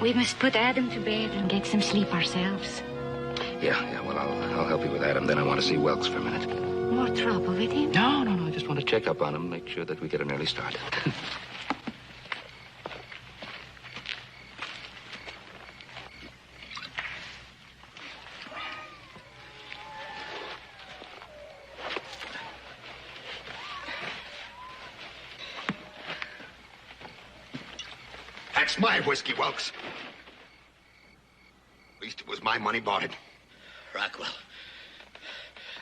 we must put Adam to bed and get some sleep ourselves. Yeah, well, I'll help you with Adam. Then I want to see Welks for a minute. More trouble with him? No, I just want to check up on him, make sure that we get an early start. That's my whiskey, Welks. At least it was my money bought it. Rockwell,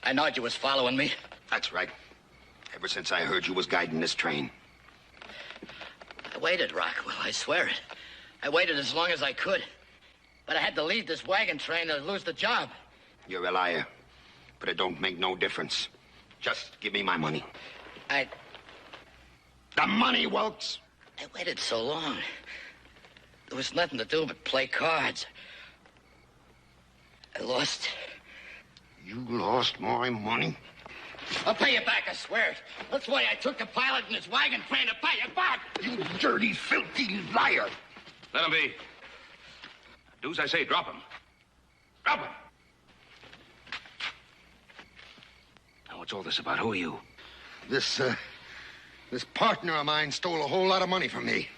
I knowed you was following me. That's right. Ever since I heard you was guiding this train. I waited, Rockwell, I swear it. I waited as long as I could. But I had to leave this wagon train or lose the job. You're a liar. But it don't make no difference. Just give me my money. The money, Welks! I waited so long. There was nothing to do but play cards. I lost. You lost my money? I'll pay you back, I swear it. That's why I took the pilot in his wagon train to pay you back. You dirty, filthy liar. Let him be. Do as I say, drop him. Drop him. Now, what's all this about? Who are you? This partner of mine stole a whole lot of money from me.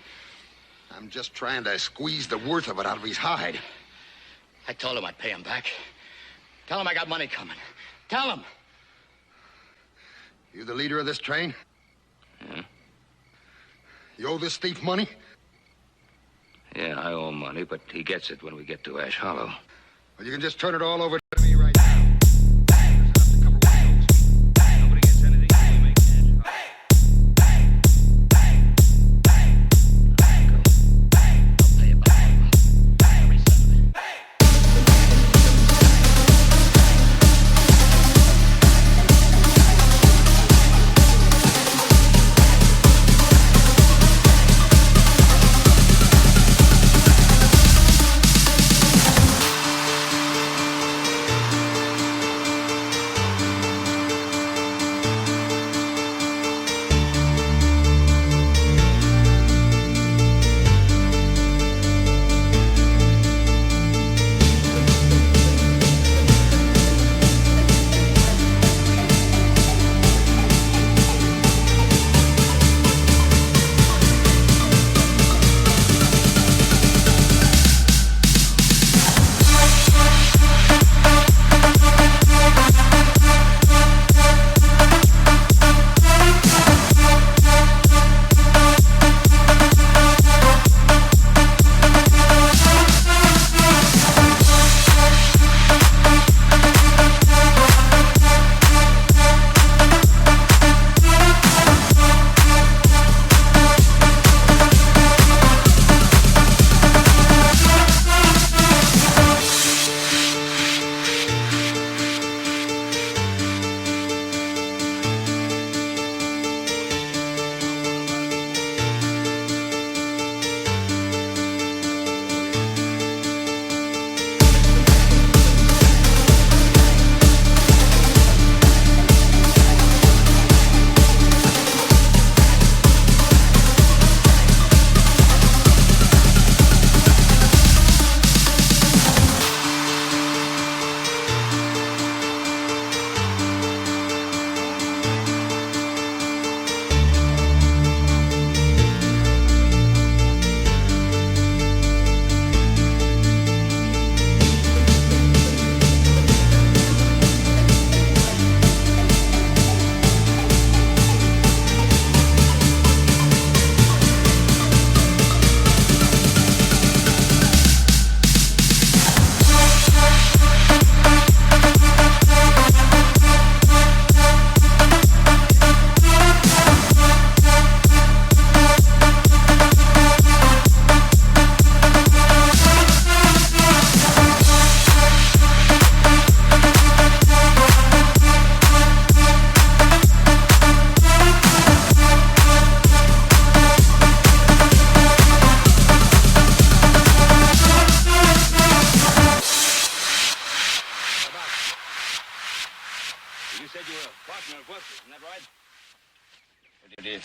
I'm just trying to squeeze the worth of it out of his hide. I told him I'd pay him back. Tell him I got money coming. Tell him. You the leader of this train? Yeah. You owe this thief money? Yeah, I owe him money, but he gets it when we get to Ash Hollow. Well, you can just turn it all over to me right now.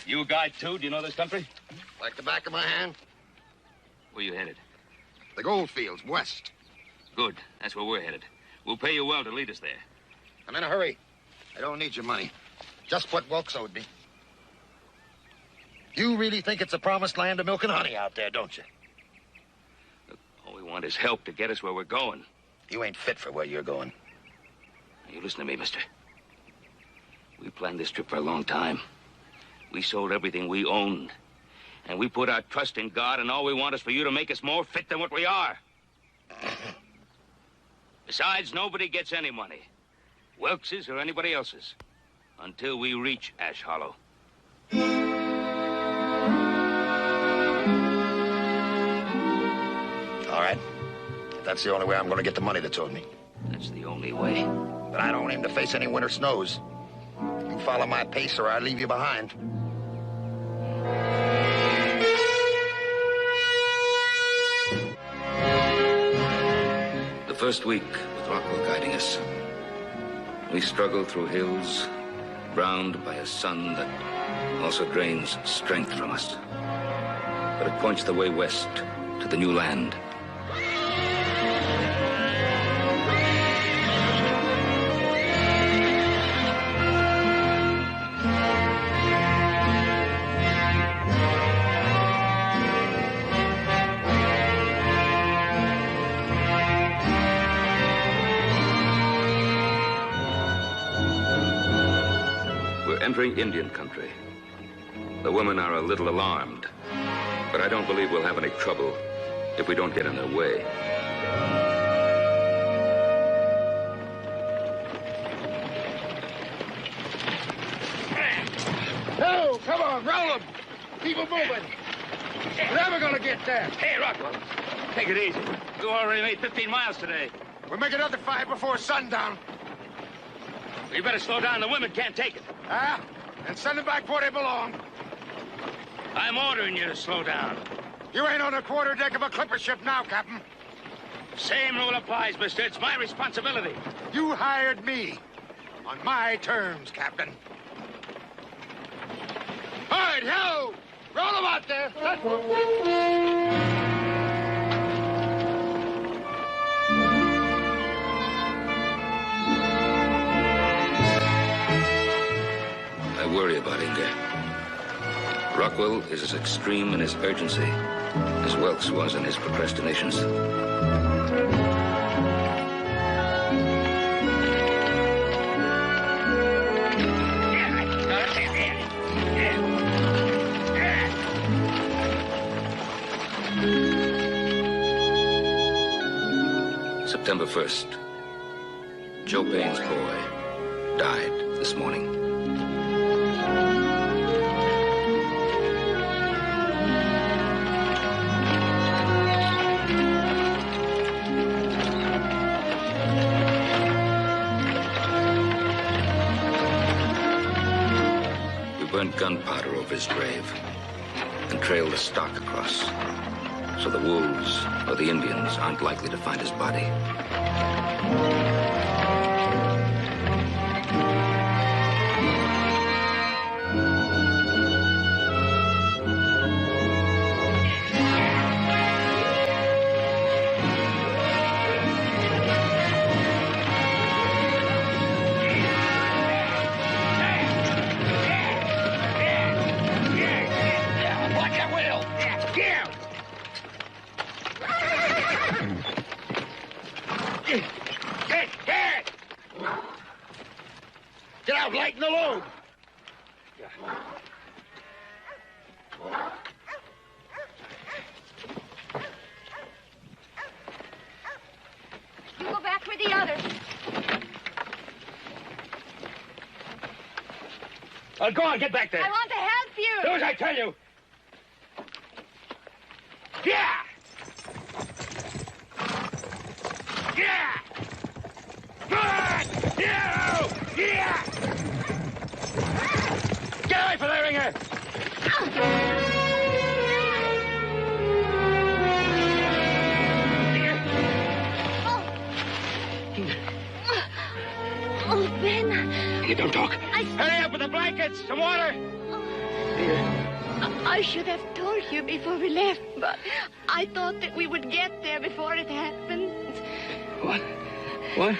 You a guide, too? Do you know this country? Like the back of my hand? Where you headed? The gold fields, west. Good. That's where we're headed. We'll pay you well to lead us there. I'm in a hurry. I don't need your money. Just what Wilkes owed me. You really think it's a promised land of milk and honey out there, don't you? Look, all we want is help to get us where we're going. You ain't fit for where you're going. You listen to me, mister. We planned this trip for a long time. We sold everything we owned. And we put our trust in God, and all we want is for you to make us more fit than what we are. Besides, nobody gets any money. Wilkes's or anybody else's. Until we reach Ash Hollow. All right. If that's the only way I'm going to get the money that's owed me. That's the only way. But I don't aim to face any winter snows. You follow my pace or I leave you behind. The first week, with Rockwell guiding us, we struggled through hills, browned by a sun that also drains strength from us. But it points the way west to the new land. Entering Indian country. The women are a little alarmed, but I don't believe we'll have any trouble if we don't get in their way. No, come on, roll them. Keep them moving. We're never gonna get there. Hey, Rockwell, take it easy. You already made 15 miles today. We'll make another 5 before sundown. You better slow down. The women can't take it. Ah, and send them back where they belong. I'm ordering you to slow down. You ain't on the quarterdeck of a clipper ship now, Captain. Same rule applies, mister. It's my responsibility. You hired me. On my terms, Captain. All right, ho! Roll them out there. I worry about Inga. Rockwell is as extreme in his urgency as Wilkes was in his procrastinations. September 1st. Joe Payne's boy died this morning. Burned gunpowder over his grave and trailed the stock across so the wolves or the Indians aren't likely to find his body. Get out, lighten the load. You go back with the others. Go on, get back there. I want to help you. Do as I tell you. Yeah! Yeah! Good! Yeah! Yeah! Get away from there, Ringer! Oh, Ben. You don't talk. Hurry up with the blankets, some water. I should have told you before we left, but I thought that we would get there before it happened. What? What?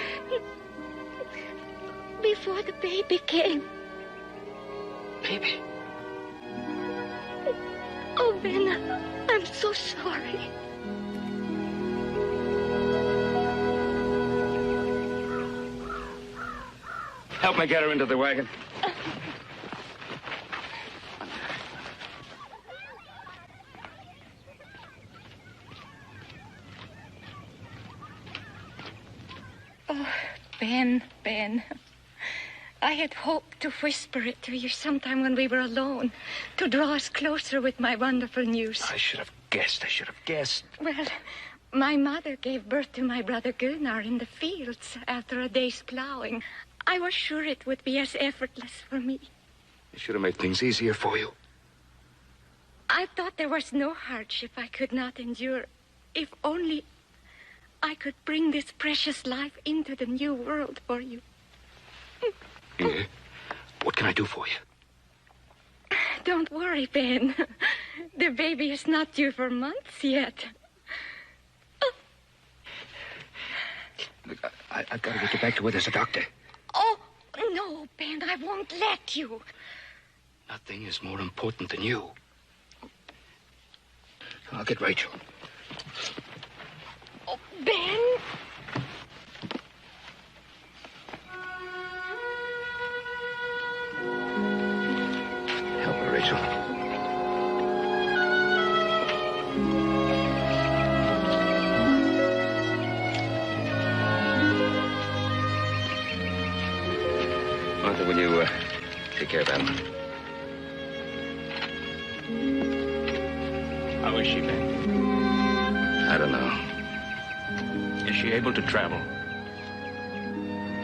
Before the baby came. Baby? Oh, Ben, I'm so sorry. Help me get her into the wagon. Oh, Ben. I had hoped to whisper it to you sometime when we were alone, to draw us closer with my wonderful news. I should have guessed. Well, my mother gave birth to my brother Gunnar in the fields after a day's plowing. I was sure it would be as effortless for me. It should have made things easier for you. I thought there was no hardship I could not endure, if only I could bring this precious life into the new world for you. Inge, what can I do for you? Don't worry, Ben. The baby is not due for months yet. Look, I've got to get you back to where there's a doctor. Oh, no, Ben, I won't let you. Nothing is more important than you. I'll get Rachel. Oh, Ben? Help her, Rachel. Martha, will you take care of Adam? How is she, Ben? I don't know. Is she able to travel?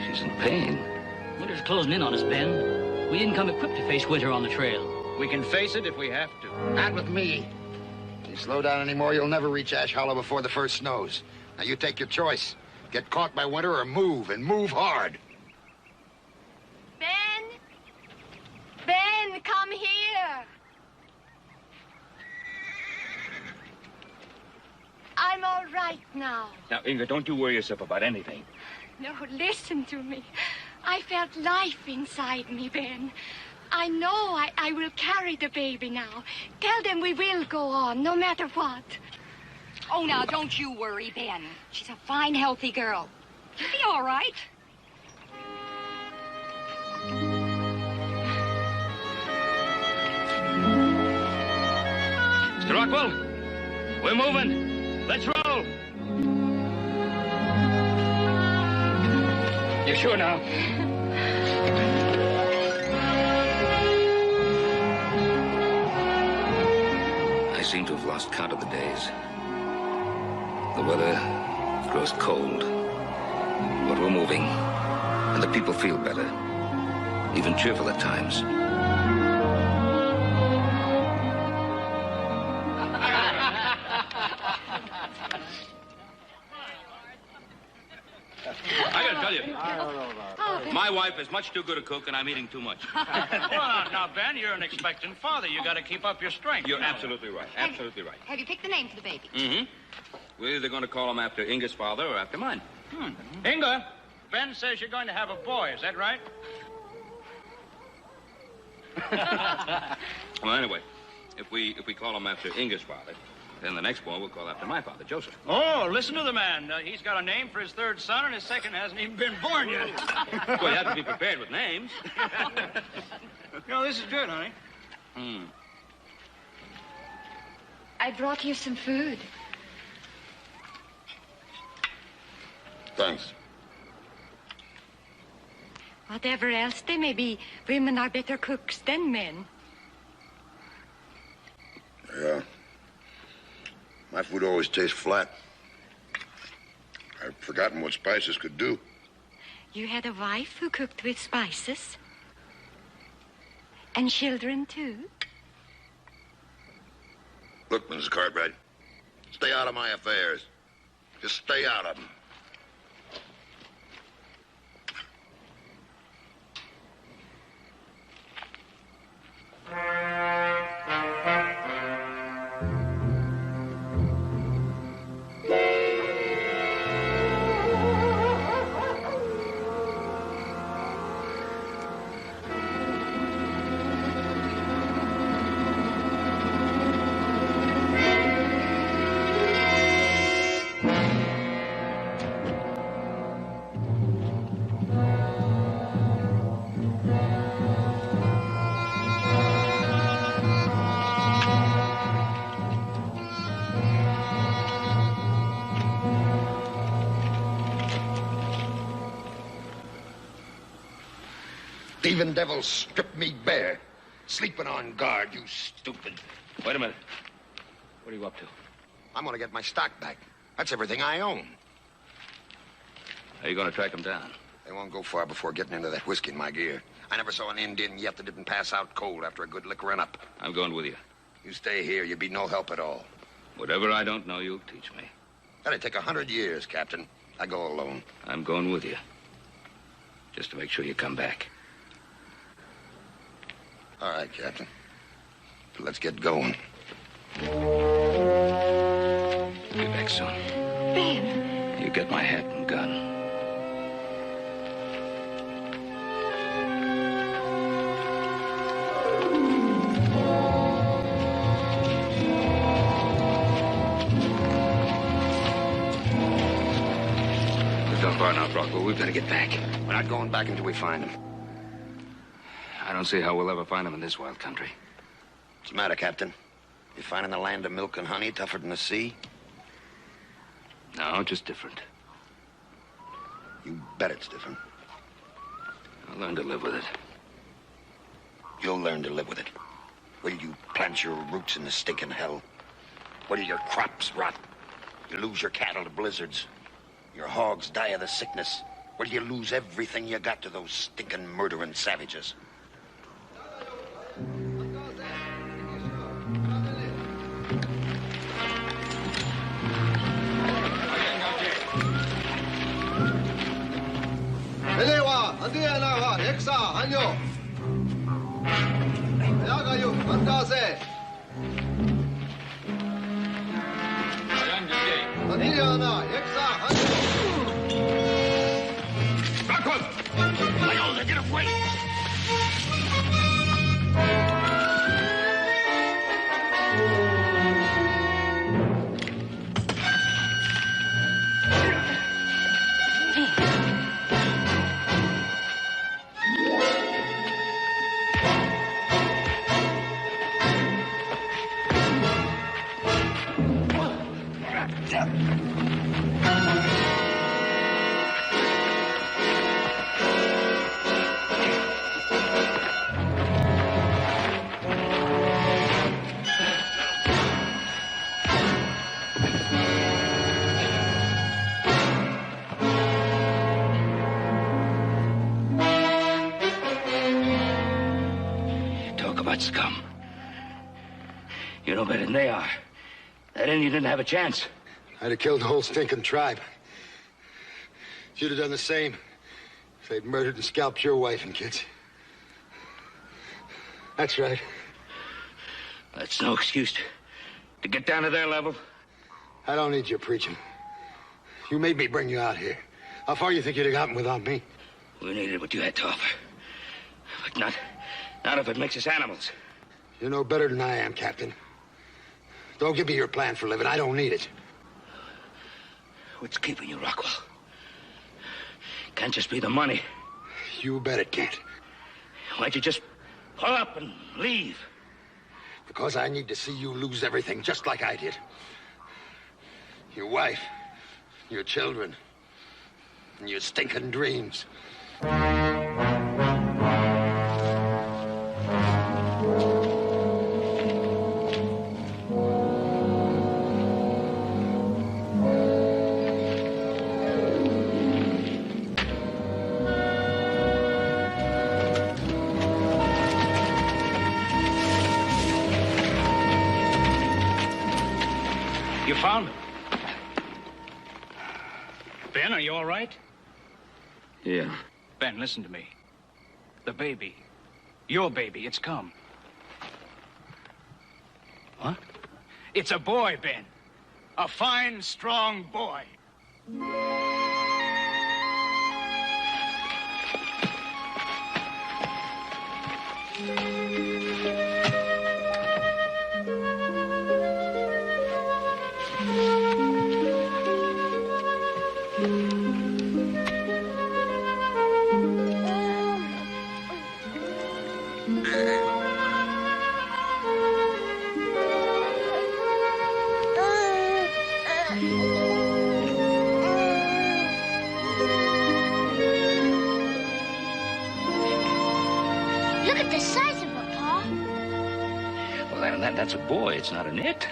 She's in pain. Winter's closing in on us, Ben. We didn't come equipped to face winter on the trail. We can face it if we have to. Not with me. If you slow down anymore, you'll never reach Ash Hollow before the first snows. Now, you take your choice. Get caught by winter or move, and move hard. Ben, come here. I'm all right now. Now, Inga, don't you worry yourself about anything. No, listen to me. I felt life inside me, Ben. I know I will carry the baby now. Tell them we will go on, no matter what. Oh, now, don't you worry, Ben. She's a fine, healthy girl. You'll be all right. Mr. Rockwell, we're moving. Let's roll. You sure now? I seem to have lost count of the days. The weather grows cold, but we're moving, and the people feel better, even cheerful at times. I gotta tell you, my wife is much too good a cook, and I'm eating too much. Well, now, Ben, you're an expectant father. You got to keep up your strength. You're absolutely right. Absolutely right. Have you picked the name for the baby? Mm-hmm. We're either going to call him after Inga's father or after mine. Inga, Ben says you're going to have a boy. Is that right? Well, anyway, if we call him after Inga's father, then the next boy we'll call after my father, Joseph. Oh, listen to the man. He's got a name for his third son, and his second hasn't even been born yet. Well, you have to be prepared with names. This is good, honey. I brought you some food. Thanks. Whatever else they may be, women are better cooks than men. Yeah. My food always tastes flat. I've forgotten what spices could do. You had a wife who cooked with spices? And children, too? Look, Mrs. Cartwright, stay out of my affairs. Just stay out of them. thieving devils stripped me bare. Sleeping on guard, you stupid. Wait a minute. What are you up to? I'm gonna get my stock back. That's everything I own. Are you going to track him down? They won't go far before getting into that whiskey in my gear. I never saw an Indian yet that didn't pass out cold after a good liquorin' up. I'm going with you. You stay here, you'd be no help at all. Whatever I don't know, you'll teach me. That'd take 100 years, Captain. I go alone. I'm going with you. Just to make sure you come back. All right, Captain. Let's get going. Be back soon. Ben. You get my hat and gun. We've gone far enough, Rockwell. We've got to get back. We're not going back until we find him. I don't see how we'll ever find him in this wild country. What's the matter, Captain? You finding the land of milk and honey tougher than the sea? No, just different. You bet it's different. I'll learn to live with it. You'll learn to live with it. Will you plant your roots in the stinking hell? Will your crops rot? You lose your cattle to blizzards. Your hogs die of the sickness. Will you lose everything you got to those stinking murdering savages? Elewa, Andiana, Exa, Hanyo. Yagayu, Mandaze. Andiana, Exa, Hanyo. Rockwell! Leola, get away! Scum. You know better than they are. That Indian didn't have a chance. I'd have killed the whole stinking tribe. If you'd have done the same, if they'd murdered and scalped your wife and kids. That's right. That's no excuse to get down to their level. I don't need your preaching. You made me bring you out here. How far you think you'd have gotten without me? We needed what you had to offer. But not if it makes us animals. You know better than I am, Captain. Don't give me your plan for living. I don't need it. What's keeping you, Rockwell? Can't just be the money. You bet it can't. Why'd you just pull up and leave? Because I need to see you lose everything, just like I did. Your wife, your children, and your stinking dreams. You found him. Ben, are you all right? Yeah. Ben, listen to me. The baby. Your baby, it's come. What? It's a boy, Ben. A fine, strong boy. Well, that's a boy. It's not an it.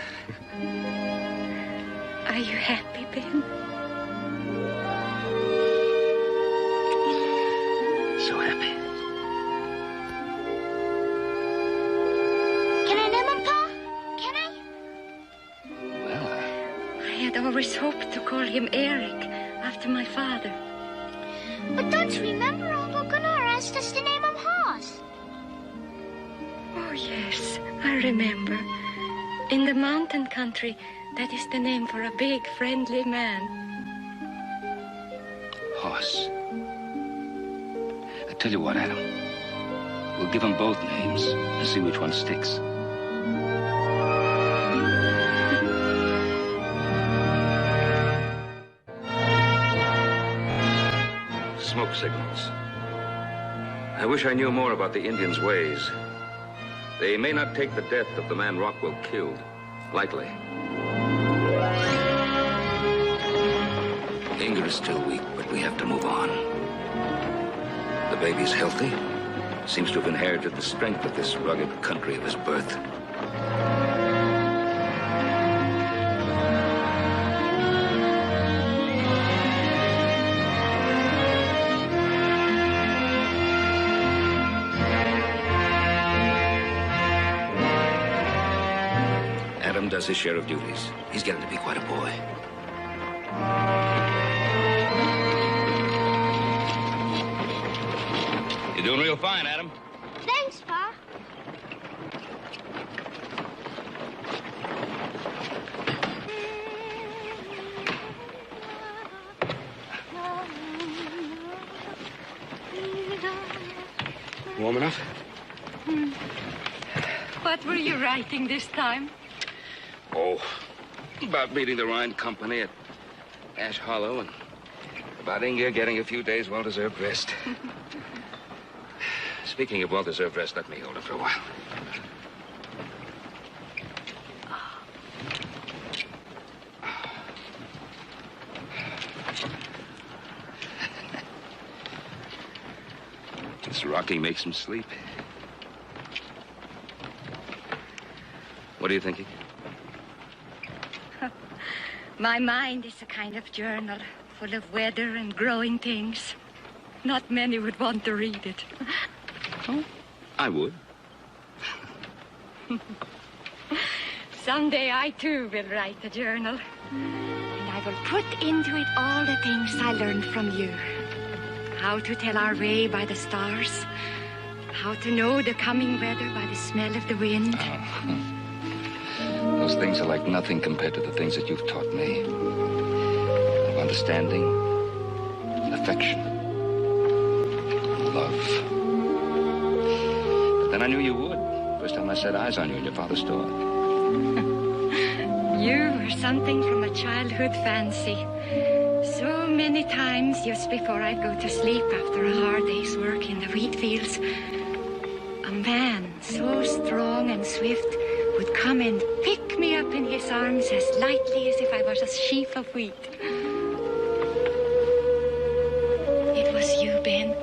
Are you happy, Ben? So happy. Can I name him, Pa? Can I? Well, I had always hoped to call him Eric, after my father. But don't you remember Uncle Gunnar asked us to name him Hoss? Oh, yes, I remember. In the mountain country, that is the name for a big, friendly man. Hoss. I tell you what, Adam. We'll give them both names and see which one sticks. Smoke signals. I wish I knew more about the Indians' ways. They may not take the death of the man Rockwell killed lightly. Inger is still weak, but we have to move on. The baby's healthy. Seems to have inherited the strength of this rugged country of his birth. Adam does his share of duties. He's getting to be quite a boy. You're doing real fine, Adam. Thanks, Pa. Warm enough? What were you writing this time? Oh, about meeting the Rhine Company at Ash Hollow and about Inga getting a few days well-deserved rest. Speaking of well-deserved rest, let me hold it for a while. This rocking makes him sleep. What are you thinking? My mind is a kind of journal full of weather and growing things. Not many would want to read it. Oh, I would. Someday I, too, will write a journal. And I will put into it all the things I learned from you. How to tell our way by the stars. How to know the coming weather by the smell of the wind. Those things are like nothing compared to the things that you've taught me. Of understanding, affection, love. But then I knew you would. First time I set eyes on you in your father's store. You were something from a childhood fancy. So many times just before I'd go to sleep after a hard day's work in the wheat fields, a man so strong and swift would come and pick me up in his arms as lightly as if I was a sheaf of wheat. It was you, Ben.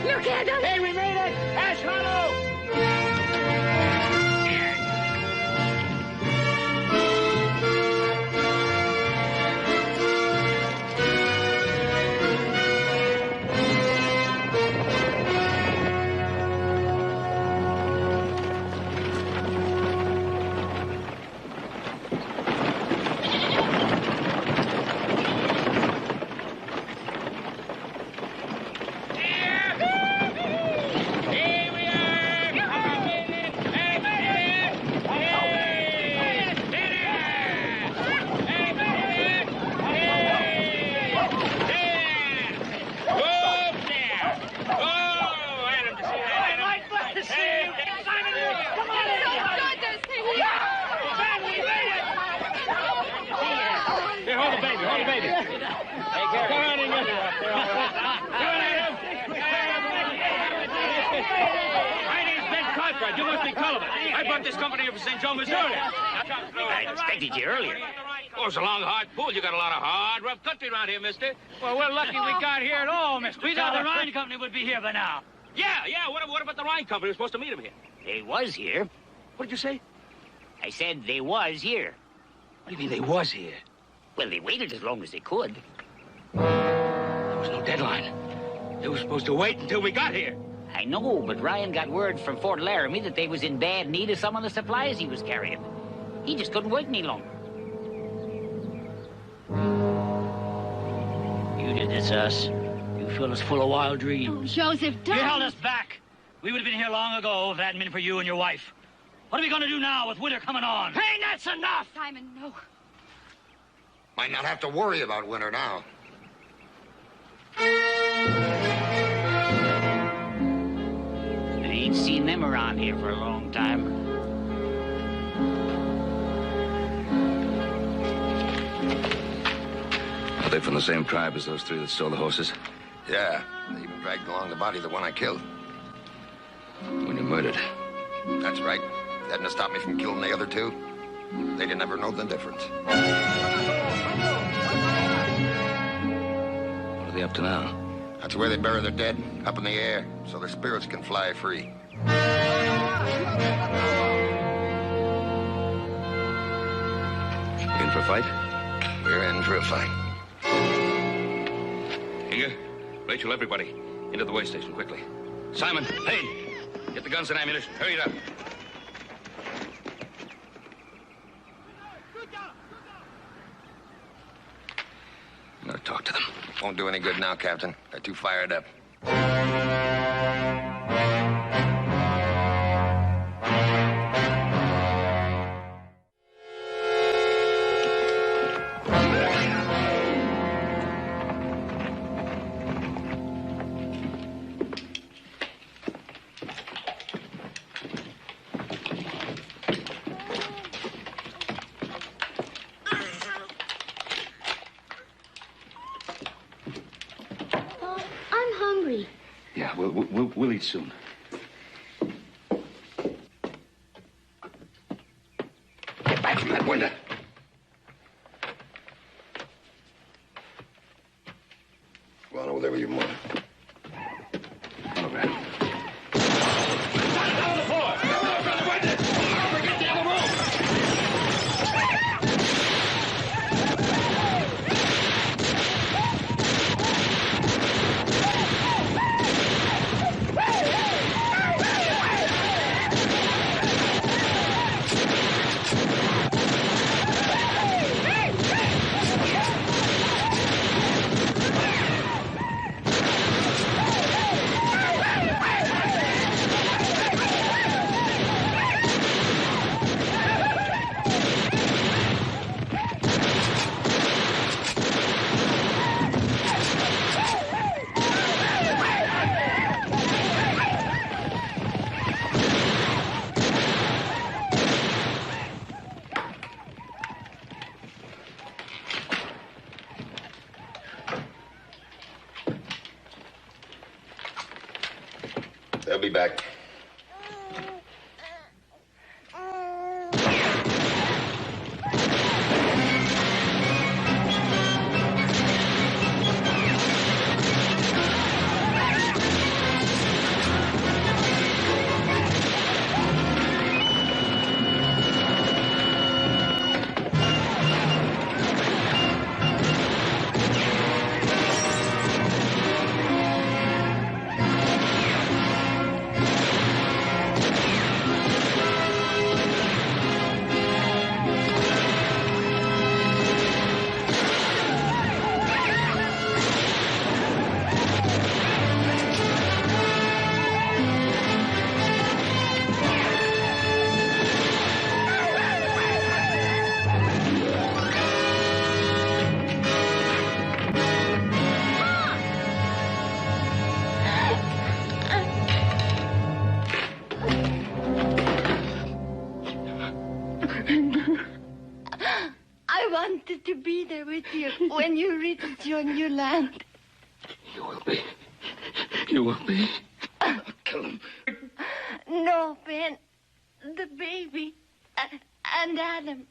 Look at them! Hey, we made it! Ash Hollow! Here we are! Cartwright. You must be Cullivan. I brought this company here from St. Joe, Missouri. I expected you earlier. Oh, it's a long, hard pull. You got a lot of hard, rough country around here, mister. Well, we're lucky we got here at all, Mr. We thought the Rhine Company would be here by now. Yeah. What about the Rhine Company? We're supposed to meet him here. They was here. What did you say? I said they was here. What do you mean they was here? Well, they waited as long as they could. There was no deadline. They were supposed to wait until we got here. I know, but Ryan got word from Fort Laramie that they was in bad need of some of the supplies he was carrying. He just couldn't wait any longer. You did this, us. You filled us full of wild dreams. Joseph, don't. You held us back. We would have been here long ago if that hadn't been for you and your wife. What are we going to do now with winter coming on? Hey, that's enough! Simon, no. Might not have to worry about winter now. I ain't seen them around here for a long time. Are they from the same tribe as those three that stole the horses? Yeah, they even dragged along the body of the one I killed. When you murdered. That's right. Hadn't have stopped me from killing the other two. They'd have never known the difference. What are they up to now? That's where they bury their dead, up in the air, so their spirits can fly free. In for a fight? We're in for a fight. Inga, Rachel, everybody, into the way station, quickly. Simon, hey, get the guns and ammunition. Hurry it up. I'm gonna talk to them. Won't do any good now, Captain. They're too fired up. Yeah, we'll eat soon. Get back from that window. Go on whatever you want. Come over here. They'll be back. I wanted to be there with you when you reached your new land. You will be. You will be. I'll kill him. No, Ben. The baby. And Adam.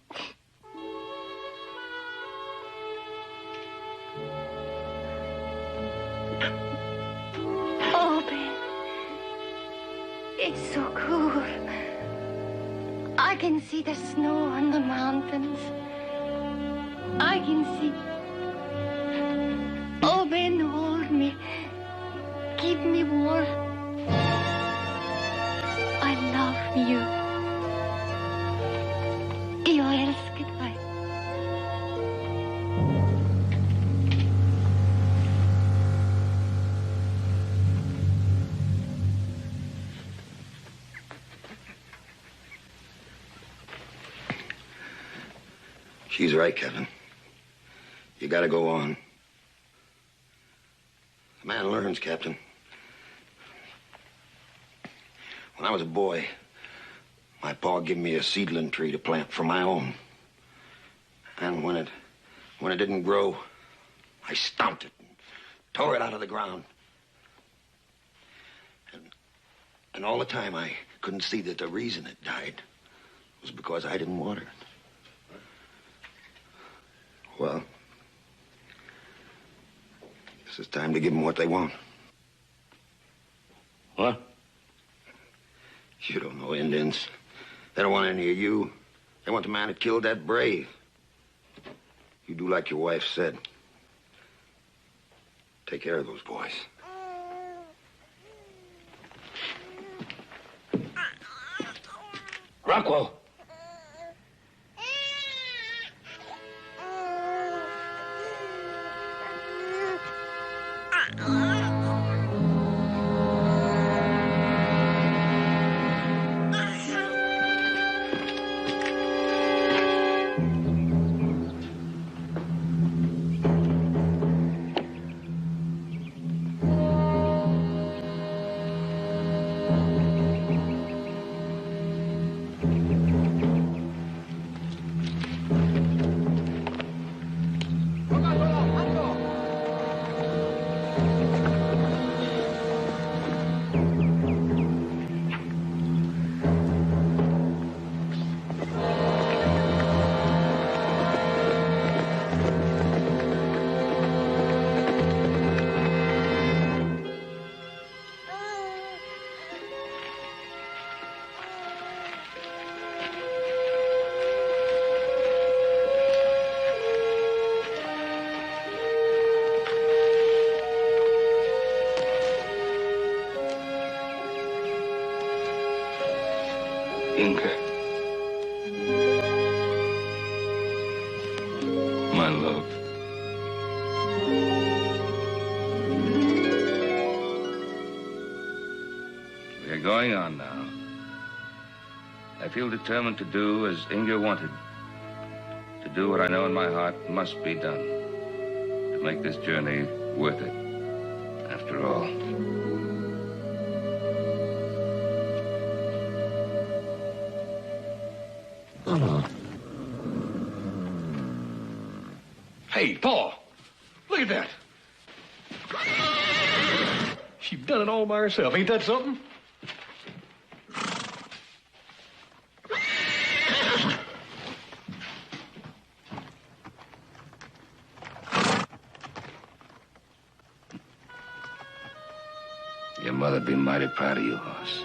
Oh, Ben. It's so cool. I can see the snow on the mountains. I can see. Oh, Ben, hold me. Keep me warm. I love you. Jag älskar dig. She's right, Kevin. You gotta go on. The man learns, Captain. When I was a boy, my pa gave me a seedling tree to plant for my own. And when it didn't grow, I stomped it and tore it out of the ground. And all the time I couldn't see that the reason it died was because I didn't water it. Well, this is time to give them what they want. What? You don't know Indians. They don't want any of you. They want the man that killed that brave. You do like your wife said. Take care of those boys. Rockwell. Inga. My love. We're going on now. I feel determined to do as Inga wanted. To do what I know in my heart must be done. To make this journey worth it. After all. Hey, Paul, look at that. She done it all by herself. Ain't that something? Your mother'd be mighty proud of you, horse.